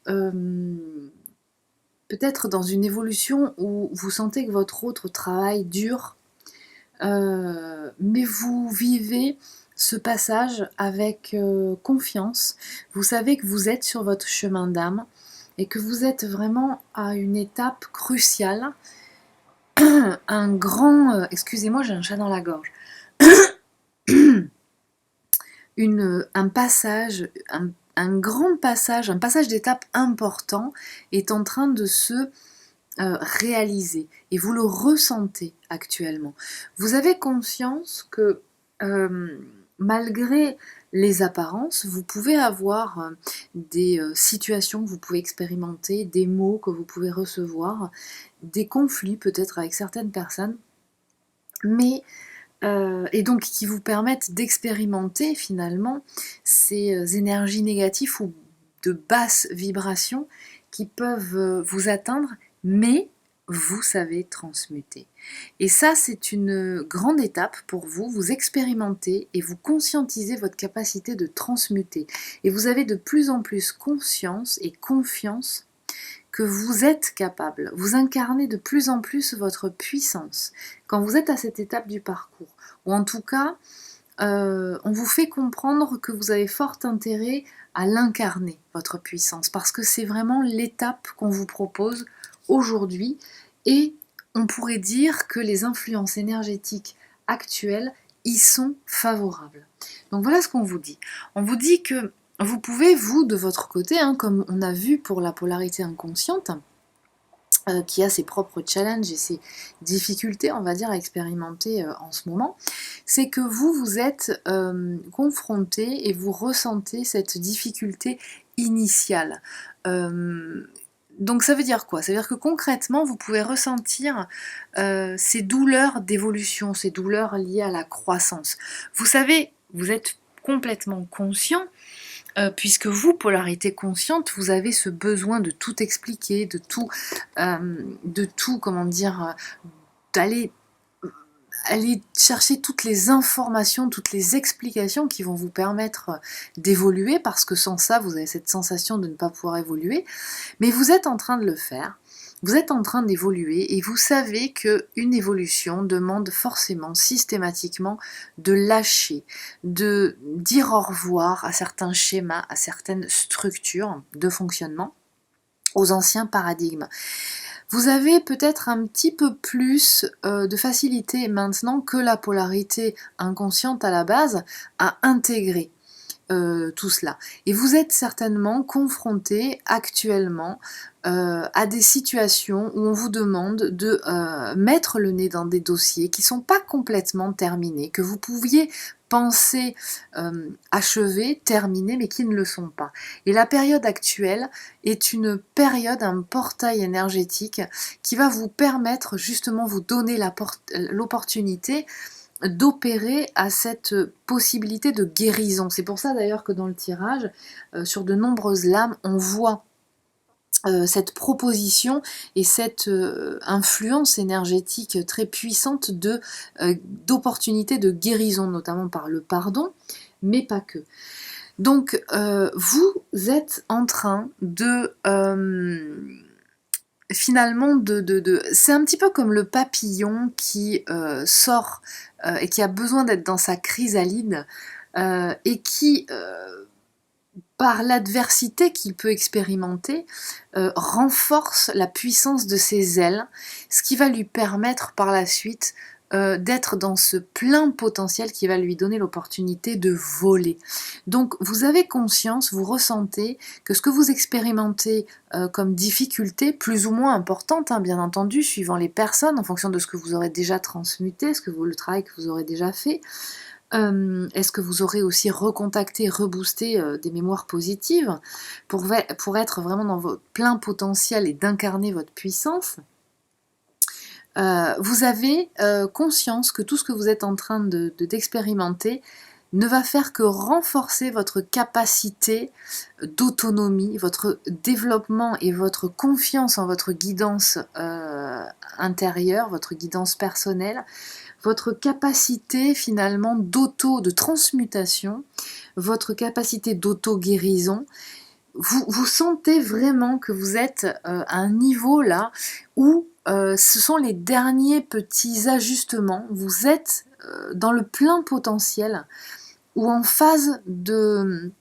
peut-être dans une évolution où vous sentez que votre autre travail dure, mais vous vivez ce passage avec confiance. Vous savez que vous êtes sur votre chemin d'âme et que vous êtes vraiment à une étape cruciale, un grand... excusez-moi, j'ai un chat dans la gorge. Un passage, un grand passage, un passage d'étape important est en train de se réaliser et vous le ressentez actuellement. Vous avez conscience que malgré les apparences, vous pouvez avoir des situations que vous pouvez expérimenter, des mots que vous pouvez recevoir, des conflits peut-être avec certaines personnes, mais et donc qui vous permettent d'expérimenter finalement ces énergies négatives ou de basse vibration qui peuvent vous atteindre, mais vous savez transmuter. Et ça, c'est une grande étape pour vous. Vous expérimentez et vous conscientisez votre capacité de transmuter. Et vous avez de plus en plus conscience et confiance que vous êtes capable. Vous incarnez de plus en plus votre puissance quand vous êtes à cette étape du parcours. Ou en tout cas, on vous fait comprendre que vous avez fort intérêt à l'incarner, votre puissance, parce que c'est vraiment l'étape qu'on vous propose aujourd'hui, et on pourrait dire que les influences énergétiques actuelles y sont favorables. Donc voilà ce qu'on vous dit. On vous dit que vous pouvez, vous, de votre côté, comme on a vu pour la polarité inconsciente, qui a ses propres challenges et ses difficultés, on va dire, à expérimenter en ce moment, c'est que vous êtes confronté et vous ressentez cette difficulté initiale. Donc ça veut dire quoi? Ça veut dire que concrètement, vous pouvez ressentir ces douleurs d'évolution, ces douleurs liées à la croissance. Vous savez, vous êtes complètement conscient, puisque vous, polarité consciente, vous avez ce besoin de tout expliquer, de tout, comment dire, d'aller chercher toutes les informations, toutes les explications qui vont vous permettre d'évoluer, parce que sans ça, vous avez cette sensation de ne pas pouvoir évoluer. Mais vous êtes en train de le faire. Vous êtes en train d'évoluer et vous savez qu'une évolution demande forcément, systématiquement, de lâcher, de dire au revoir à certains schémas, à certaines structures de fonctionnement, aux anciens paradigmes. Vous avez peut-être un petit peu plus de facilité maintenant que la polarité inconsciente à la base à intégrer tout cela. Et vous êtes certainement confronté actuellement à des situations où on vous demande de mettre le nez dans des dossiers qui ne sont pas complètement terminés, que vous pouviez penser achevés, terminés, mais qui ne le sont pas. Et la période actuelle est une période, un portail énergétique qui va vous permettre justement, vous donner l'opportunité d'opérer à cette possibilité de guérison. C'est pour ça d'ailleurs que dans le tirage, sur de nombreuses lames, on voit cette proposition et cette influence énergétique très puissante d'opportunités de guérison, notamment par le pardon, mais pas que. Donc, vous êtes en train de... finalement, c'est un petit peu comme le papillon qui sort et qui a besoin d'être dans sa chrysalide et qui, par l'adversité qu'il peut expérimenter, renforce la puissance de ses ailes, ce qui va lui permettre par la suite d'être dans ce plein potentiel qui va lui donner l'opportunité de voler. Donc vous avez conscience, vous ressentez que ce que vous expérimentez comme difficulté, plus ou moins importante, hein, bien entendu, suivant les personnes, en fonction de ce que vous aurez déjà transmuté, le travail que vous aurez déjà fait, est-ce que vous aurez aussi recontacté, reboosté des mémoires positives pour être vraiment dans votre plein potentiel et d'incarner votre puissance? Vous avez conscience que tout ce que vous êtes en train d'expérimenter ne va faire que renforcer votre capacité d'autonomie, votre développement et votre confiance en votre guidance intérieure, votre guidance personnelle, votre capacité finalement de transmutation, votre capacité d'auto-guérison. Vous sentez vraiment que vous êtes à un niveau là où ce sont les derniers petits ajustements, vous êtes dans le plein potentiel ou en phase de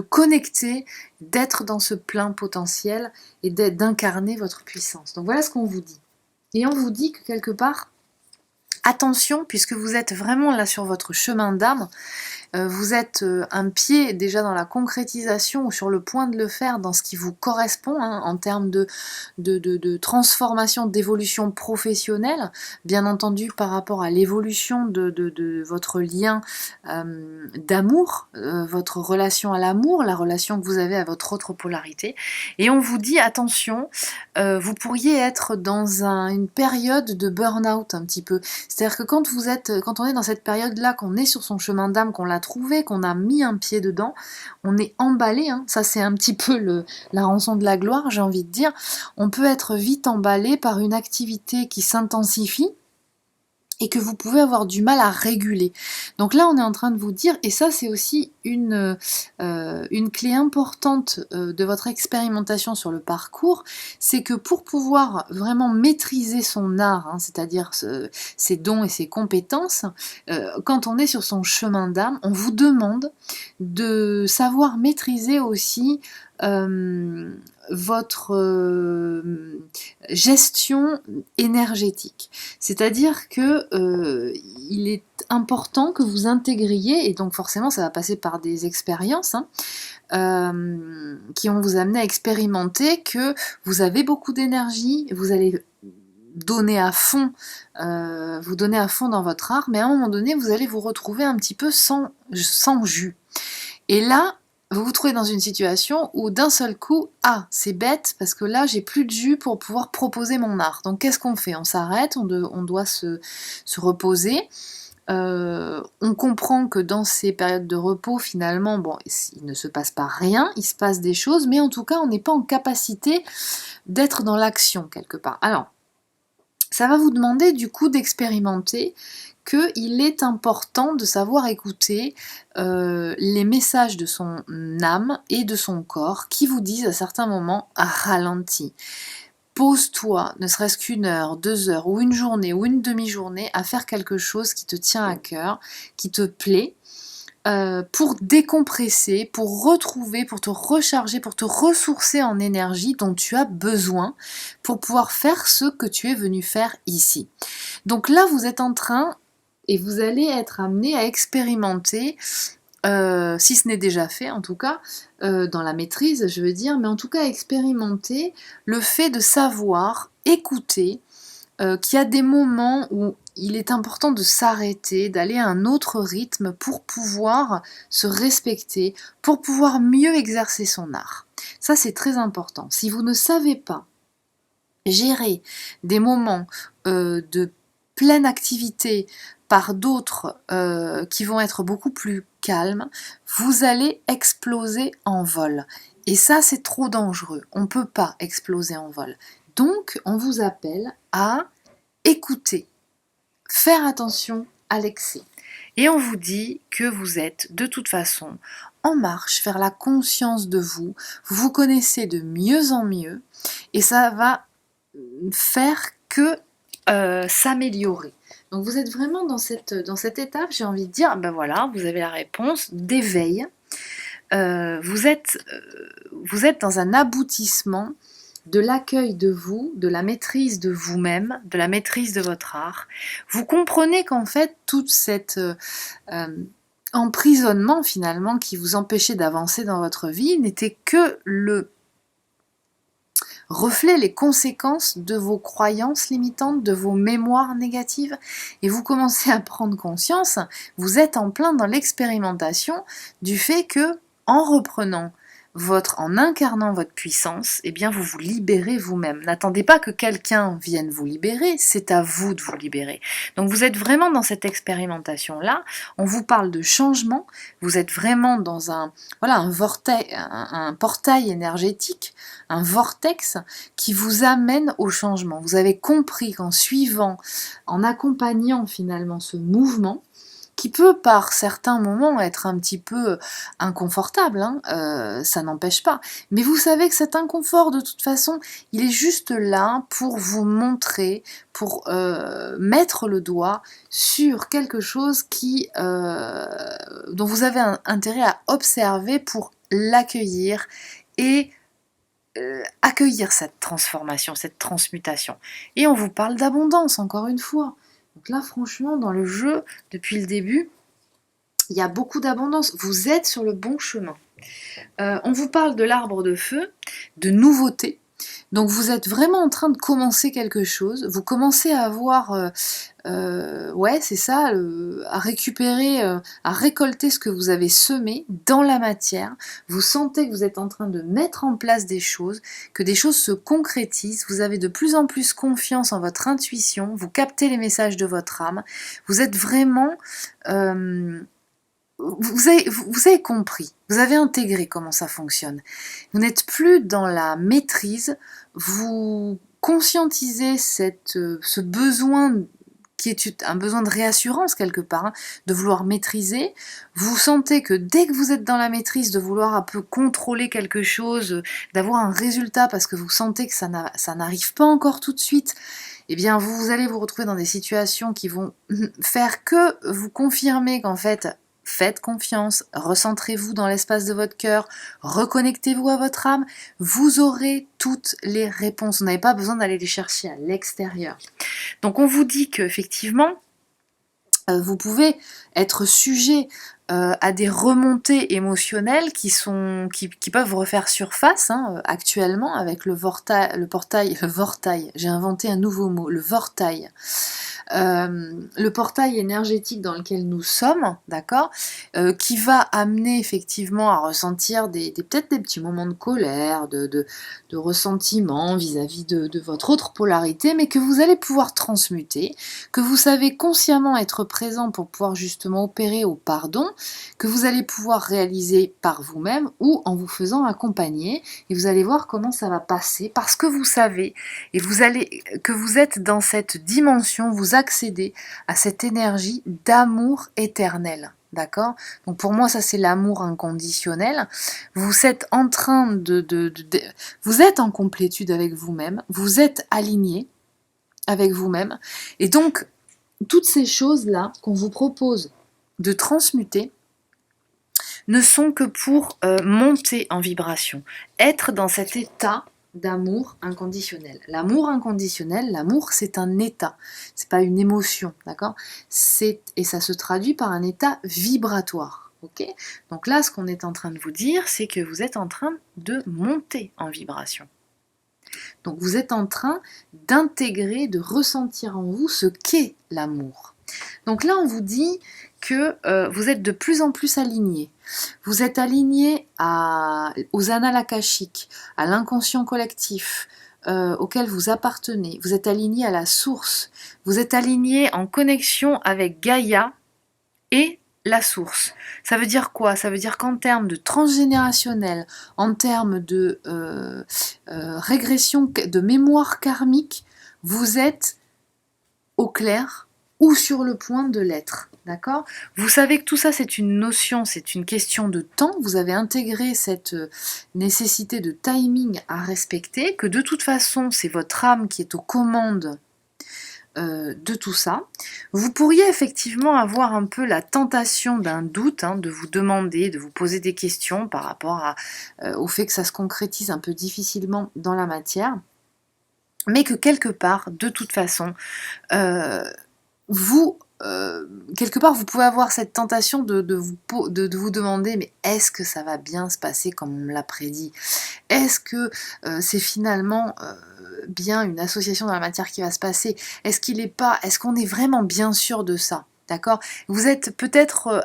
connecter, d'être dans ce plein potentiel et d'incarner votre puissance. Donc voilà ce qu'on vous dit. Et on vous dit que quelque part, attention, puisque vous êtes vraiment là sur votre chemin d'âme, vous êtes un pied déjà dans la concrétisation ou sur le point de le faire dans ce qui vous correspond hein, en termes de transformation, d'évolution professionnelle, bien entendu par rapport à l'évolution de votre lien d'amour, votre relation à l'amour, la relation que vous avez à votre autre polarité. Et on vous dit attention, vous pourriez être dans une période de burn-out un petit peu. C'est-à-dire que quand on est dans cette période-là, qu'on est sur son chemin d'âme, qu'on l'a trouvé, qu'on a mis un pied dedans, on est emballé, hein. Ça c'est un petit peu la rançon de la gloire, j'ai envie de dire. On peut être vite emballé par une activité qui s'intensifie et que vous pouvez avoir du mal à réguler. Donc là, on est en train de vous dire, et ça c'est aussi une clé importante de votre expérimentation sur le parcours, c'est que pour pouvoir vraiment maîtriser son art, hein, c'est-à-dire ses dons et ses compétences, quand on est sur son chemin d'âme, on vous demande de savoir maîtriser aussi votre gestion énergétique. C'est-à-dire que il est important que vous intégriez, et donc forcément ça va passer par des expériences hein, qui vont vous amener à expérimenter que vous avez beaucoup d'énergie, vous allez donner à fond, vous donner à fond dans votre art, mais à un moment donné vous allez vous retrouver un petit peu sans jus. Et là, vous vous trouvez dans une situation où d'un seul coup, ah, c'est bête, parce que là, j'ai plus de jus pour pouvoir proposer mon art. Donc qu'est-ce qu'on fait? On s'arrête, on doit se reposer. On comprend que dans ces périodes de repos, finalement, bon, il ne se passe pas rien, il se passe des choses, mais en tout cas, on n'est pas en capacité d'être dans l'action quelque part. Alors, ça va vous demander du coup d'expérimenter qu'il est important de savoir écouter les messages de son âme et de son corps qui vous disent à certains moments ralentis. Pose-toi, ne serait-ce qu'une heure, 2 heures, ou une journée, ou une demi-journée, à faire quelque chose qui te tient à cœur, qui te plaît, pour décompresser, pour retrouver, pour te recharger, pour te ressourcer en énergie dont tu as besoin pour pouvoir faire ce que tu es venu faire ici. Donc là, vous êtes en train, et vous allez être amené à expérimenter, si ce n'est déjà fait en tout cas, dans la maîtrise je veux dire, mais en tout cas expérimenter le fait de savoir écouter, qu'il y a des moments où il est important de s'arrêter, d'aller à un autre rythme pour pouvoir se respecter, pour pouvoir mieux exercer son art. Ça c'est très important. Si vous ne savez pas gérer des moments de pleine activité, par d'autres qui vont être beaucoup plus calmes, vous allez exploser en vol. Et ça, c'est trop dangereux. On ne peut pas exploser en vol. Donc, on vous appelle à écouter, faire attention à l'excès. Et on vous dit que vous êtes de toute façon en marche vers la conscience de vous. Vous vous connaissez de mieux en mieux et ça va faire que s'améliorer. Donc vous êtes vraiment dans cette étape, j'ai envie de dire, ben voilà, vous avez la réponse d'éveil. Vous êtes dans un aboutissement de l'accueil de vous, de la maîtrise de vous-même, de la maîtrise de votre art. Vous comprenez qu'en fait, toute cette emprisonnement finalement qui vous empêchait d'avancer dans votre vie n'était que le reflet, les conséquences de vos croyances limitantes, de vos mémoires négatives, et vous commencez à prendre conscience, vous êtes en plein dans l'expérimentation du fait que, en reprenant en incarnant votre puissance, eh bien vous vous libérez vous-même. N'attendez pas que quelqu'un vienne vous libérer, c'est à vous de vous libérer. Donc vous êtes vraiment dans cette expérimentation-là, on vous parle de changement, vous êtes vraiment dans un portail énergétique, un vortex qui vous amène au changement. Vous avez compris qu'en suivant, en accompagnant finalement ce mouvement, qui peut par certains moments être un petit peu inconfortable, ça n'empêche pas. Mais vous savez que cet inconfort, de toute façon, il est juste là pour vous montrer, pour mettre le doigt sur quelque chose dont vous avez intérêt à observer pour l'accueillir et accueillir cette transformation, cette transmutation. Et on vous parle d'abondance, encore une fois. Donc là, franchement, dans le jeu, depuis le début, il y a beaucoup d'abondance. Vous êtes sur le bon chemin. On vous parle de l'arbre de feu, de nouveautés. Donc vous êtes vraiment en train de commencer quelque chose. Vous commencez à avoir, c'est ça, à récupérer, à récolter ce que vous avez semé dans la matière. Vous sentez que vous êtes en train de mettre en place des choses, que des choses se concrétisent. Vous avez de plus en plus confiance en votre intuition. Vous captez les messages de votre âme. Vous êtes vraiment... vous avez compris, vous avez intégré comment ça fonctionne. Vous n'êtes plus dans la maîtrise, vous conscientisez ce besoin qui est un besoin de réassurance quelque part, de vouloir maîtriser. Vous sentez que dès que vous êtes dans la maîtrise, de vouloir un peu contrôler quelque chose, d'avoir un résultat parce que vous sentez que ça n'arrive pas encore tout de suite, eh bien vous allez vous retrouver dans des situations qui vont faire que vous confirmer qu'en fait, faites confiance, recentrez-vous dans l'espace de votre cœur, reconnectez-vous à votre âme, vous aurez toutes les réponses. Vous n'avez pas besoin d'aller les chercher à l'extérieur. Donc on vous dit qu'effectivement, vous pouvez être sujet à des remontées émotionnelles qui peuvent refaire surface actuellement avec le vortail, j'ai inventé un nouveau mot, le vortail. Le portail énergétique dans lequel nous sommes, d'accord, qui va amener effectivement à ressentir peut-être des petits moments de colère, de ressentiment vis-à-vis de votre autre polarité, mais que vous allez pouvoir transmuter, que vous savez consciemment être présent pour pouvoir justement opérer au pardon, que vous allez pouvoir réaliser par vous-même ou en vous faisant accompagner, et vous allez voir comment ça va passer, parce que vous savez, et que vous êtes dans cette dimension, vous accéder à cette énergie d'amour éternel. D'accord ? Donc pour moi, ça c'est l'amour inconditionnel. Vous êtes en train vous êtes en complétude avec vous-même, vous êtes aligné avec vous-même. Et donc, toutes ces choses-là qu'on vous propose de transmuter ne sont que pour monter en vibration, être dans cet état d'amour inconditionnel. L'amour inconditionnel, l'amour c'est un état, c'est pas une émotion, d'accord ? Et ça se traduit par un état vibratoire, ok ? Donc là, ce qu'on est en train de vous dire, c'est que vous êtes en train de monter en vibration. Donc vous êtes en train d'intégrer, de ressentir en vous ce qu'est l'amour. Donc là, on vous dit que vous êtes de plus en plus aligné. Vous êtes aligné aux annales akashiques, à l'inconscient collectif, auquel vous appartenez. Vous êtes aligné à la source. Vous êtes aligné en connexion avec Gaïa et la source. Ça veut dire quoi? Ça veut dire qu'en termes de transgénérationnel, en termes de régression, de mémoire karmique, vous êtes au clair ou sur le point de l'être. D'accord? Vous savez que tout ça, c'est une notion, c'est une question de temps. Vous avez intégré cette nécessité de timing à respecter, que de toute façon, c'est votre âme qui est aux commandes de tout ça. Vous pourriez effectivement avoir un peu la tentation d'un doute, de vous demander, de vous poser des questions par rapport au fait que ça se concrétise un peu difficilement dans la matière, mais que quelque part, de toute façon, quelque part, vous pouvez avoir cette tentation de vous demander, mais est-ce que ça va bien se passer comme on me l'a prédit? Est-ce que c'est finalement bien une association dans la matière qui va se passer? Est-ce qu'on est vraiment bien sûr de ça? D'accord? Vous êtes peut-être,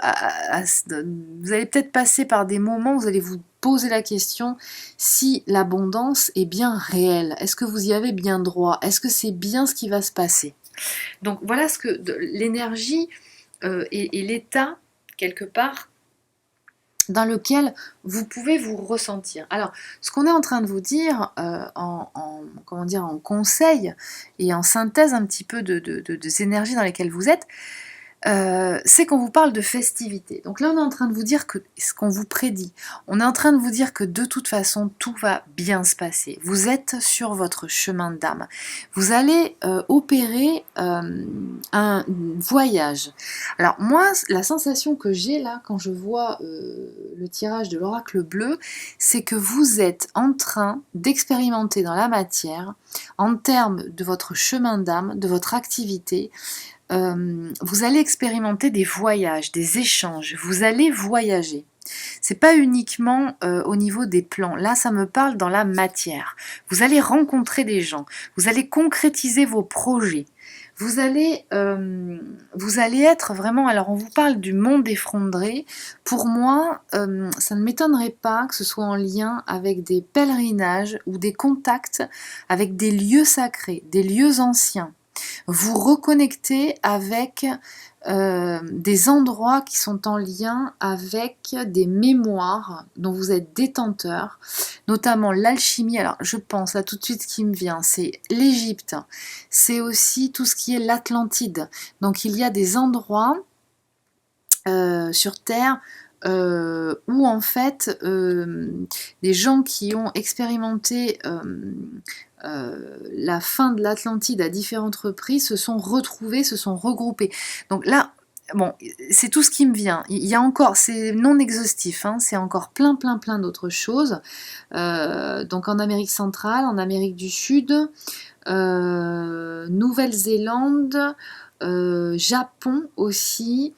vous allez peut-être passer par des moments où vous allez vous poser la question si l'abondance est bien réelle. Est-ce que vous y avez bien droit? Est-ce que c'est bien ce qui va se passer? Donc voilà ce que l'énergie et l'état, quelque part, dans lequel vous pouvez vous ressentir. Alors, ce qu'on est en train de vous dire comment dire, en conseil et en synthèse un petit peu des énergies dans lesquelles vous êtes, c'est qu'on vous parle de festivité. Donc là, on est en train de vous dire que ce qu'on vous prédit, on est en train de vous dire que de toute façon, tout va bien se passer. Vous êtes sur votre chemin d'âme. Vous allez opérer un voyage. Alors moi, la sensation que j'ai là, quand je vois le tirage de l'oracle bleu, c'est que vous êtes en train d'expérimenter dans la matière, en termes de votre chemin d'âme, de votre activité, vous allez expérimenter des voyages, des échanges, vous allez voyager. C'est pas uniquement au niveau des plans, là ça me parle dans la matière. Vous allez rencontrer des gens, vous allez concrétiser vos projets, vous allez être vraiment, alors on vous parle du monde effondré, pour moi ça ne m'étonnerait pas que ce soit en lien avec des pèlerinages ou des contacts avec des lieux sacrés, des lieux anciens. Vous reconnectez avec des endroits qui sont en lien avec des mémoires dont vous êtes détenteur, notamment l'alchimie. Alors je pense là tout de suite ce qui me vient, c'est l'Égypte, c'est aussi tout ce qui est l'Atlantide. Donc il y a des endroits sur Terre où en fait des gens qui ont expérimenté la fin de l'Atlantide à différentes reprises se sont retrouvés, se sont regroupés. Donc là, bon, c'est tout ce qui me vient. Il y a encore, c'est non exhaustif, c'est encore plein d'autres choses. Donc en Amérique centrale, en Amérique du Sud, Nouvelle-Zélande, Japon aussi.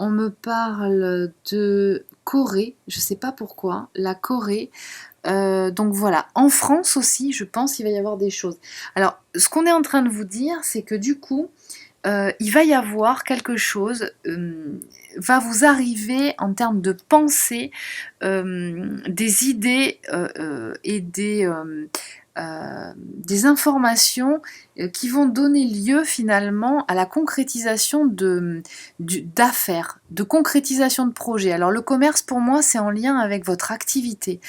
On me parle de Corée, je ne sais pas pourquoi, la Corée. Donc voilà, en France aussi, je pense qu'il va y avoir des choses. Alors, ce qu'on est en train de vous dire, c'est que du coup, il va y avoir quelque chose, va vous arriver en termes de pensée, des idées et des informations qui vont donner lieu finalement à la concrétisation d'affaires, de concrétisation de projets. Alors le commerce pour moi c'est en lien avec votre activité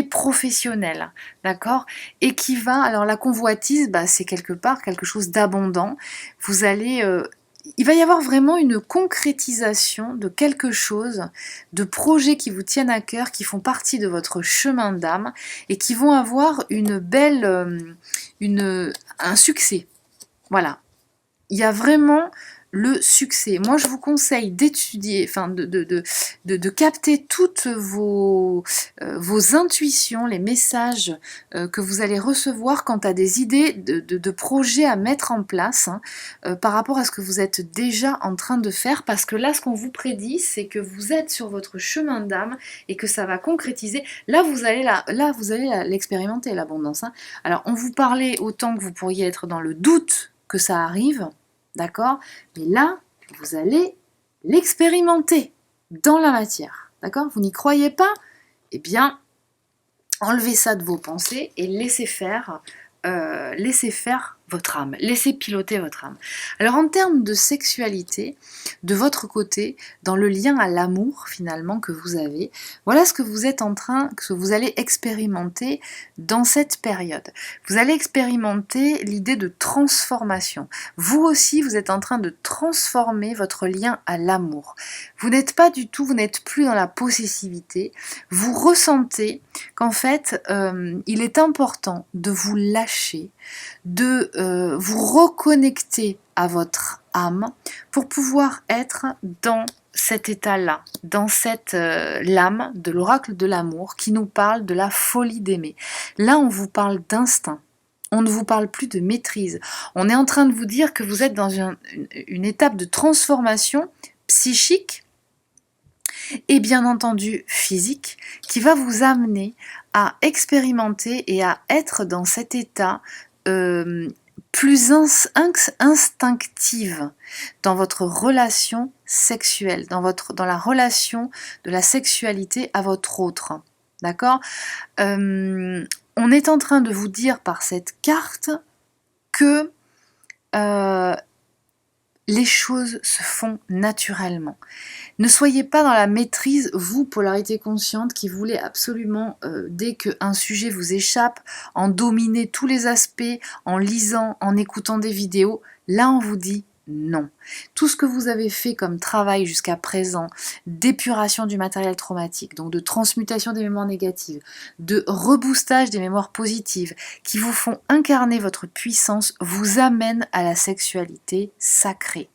professionnelle, d'accord? Et qui va, alors la convoitise, c'est quelque part quelque chose d'abondant. Vous allez il va y avoir vraiment une concrétisation de quelque chose, de projets qui vous tiennent à cœur, qui font partie de votre chemin d'âme et qui vont avoir une belle, un succès. Voilà. Il y a vraiment le succès. Moi, je vous conseille d'étudier, de capter toutes vos intuitions, les messages que vous allez recevoir quant à des idées de projets à mettre en place par rapport à ce que vous êtes déjà en train de faire. Parce que là, ce qu'on vous prédit, c'est que vous êtes sur votre chemin d'âme et que ça va concrétiser. Là, vous allez l'expérimenter, l'abondance. Alors, on vous parlait autant que vous pourriez être dans le doute que ça arrive. D'accord? Mais là, vous allez l'expérimenter dans la matière. D'accord? Vous n'y croyez pas? Eh bien, Enlevez ça de vos pensées et laissez faire votre âme, laissez piloter votre âme. Alors en termes de sexualité, de votre côté, dans le lien à l'amour finalement que vous avez, voilà ce que vous êtes en train, que vous allez expérimenter dans cette période. Vous allez expérimenter l'idée de transformation. Vous aussi, vous êtes en train de transformer votre lien à l'amour. Vous n'êtes pas du tout, vous n'êtes plus dans la possessivité. Vous ressentez qu'en fait, il est important de vous lâcher, de vous reconnecter à votre âme pour pouvoir être dans cet état-là, dans cette lame de l'oracle de l'amour qui nous parle de la folie d'aimer. Là, on vous parle d'instinct. On ne vous parle plus de maîtrise. On est en train de vous dire que vous êtes dans une étape de transformation psychique et bien entendu physique qui va vous amener à expérimenter et à être dans cet état plus instinctive dans votre relation sexuelle, dans la relation de la sexualité à votre autre. D'accord ? On est en train de vous dire par cette carte que les choses se font naturellement. Ne soyez pas dans la maîtrise, vous, polarité consciente, qui voulez absolument, dès qu'un sujet vous échappe, en dominer tous les aspects, en lisant, en écoutant des vidéos. Là, on vous dit non. Tout ce que vous avez fait comme travail jusqu'à présent, d'épuration du matériel traumatique, donc de transmutation des mémoires négatives, de reboostage des mémoires positives, qui vous font incarner votre puissance, vous amène à la sexualité sacrée.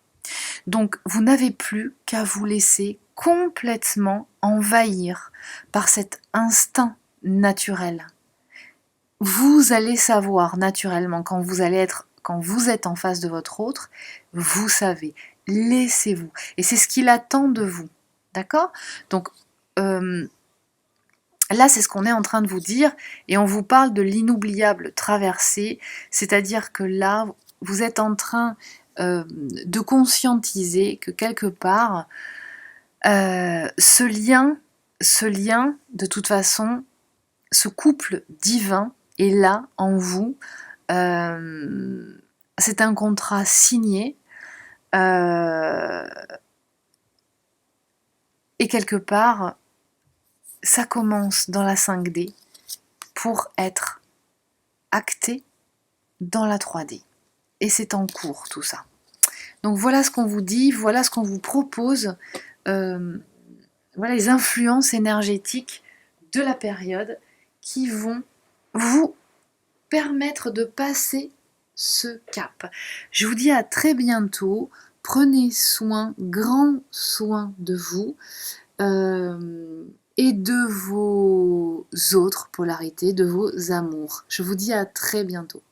Donc, vous n'avez plus qu'à vous laisser complètement envahir par cet instinct naturel. Vous allez savoir naturellement quand vous êtes en face de votre autre, vous savez, laissez-vous. Et c'est ce qu'il attend de vous. D'accord ? Donc, là, c'est ce qu'on est en train de vous dire, et on vous parle de l'inoubliable traversée, c'est-à-dire que là, vous êtes en train de conscientiser que quelque part, ce lien, de toute façon, ce couple divin est là en vous. C'est un contrat signé. Et quelque part, ça commence dans la 5D pour être acté dans la 3D. Et c'est en cours tout ça. Donc voilà ce qu'on vous dit, voilà ce qu'on vous propose, voilà les influences énergétiques de la période qui vont vous permettre de passer ce cap. Je vous dis à très bientôt, prenez soin, grand soin de vous et de vos autres polarités, de vos amours. Je vous dis à très bientôt.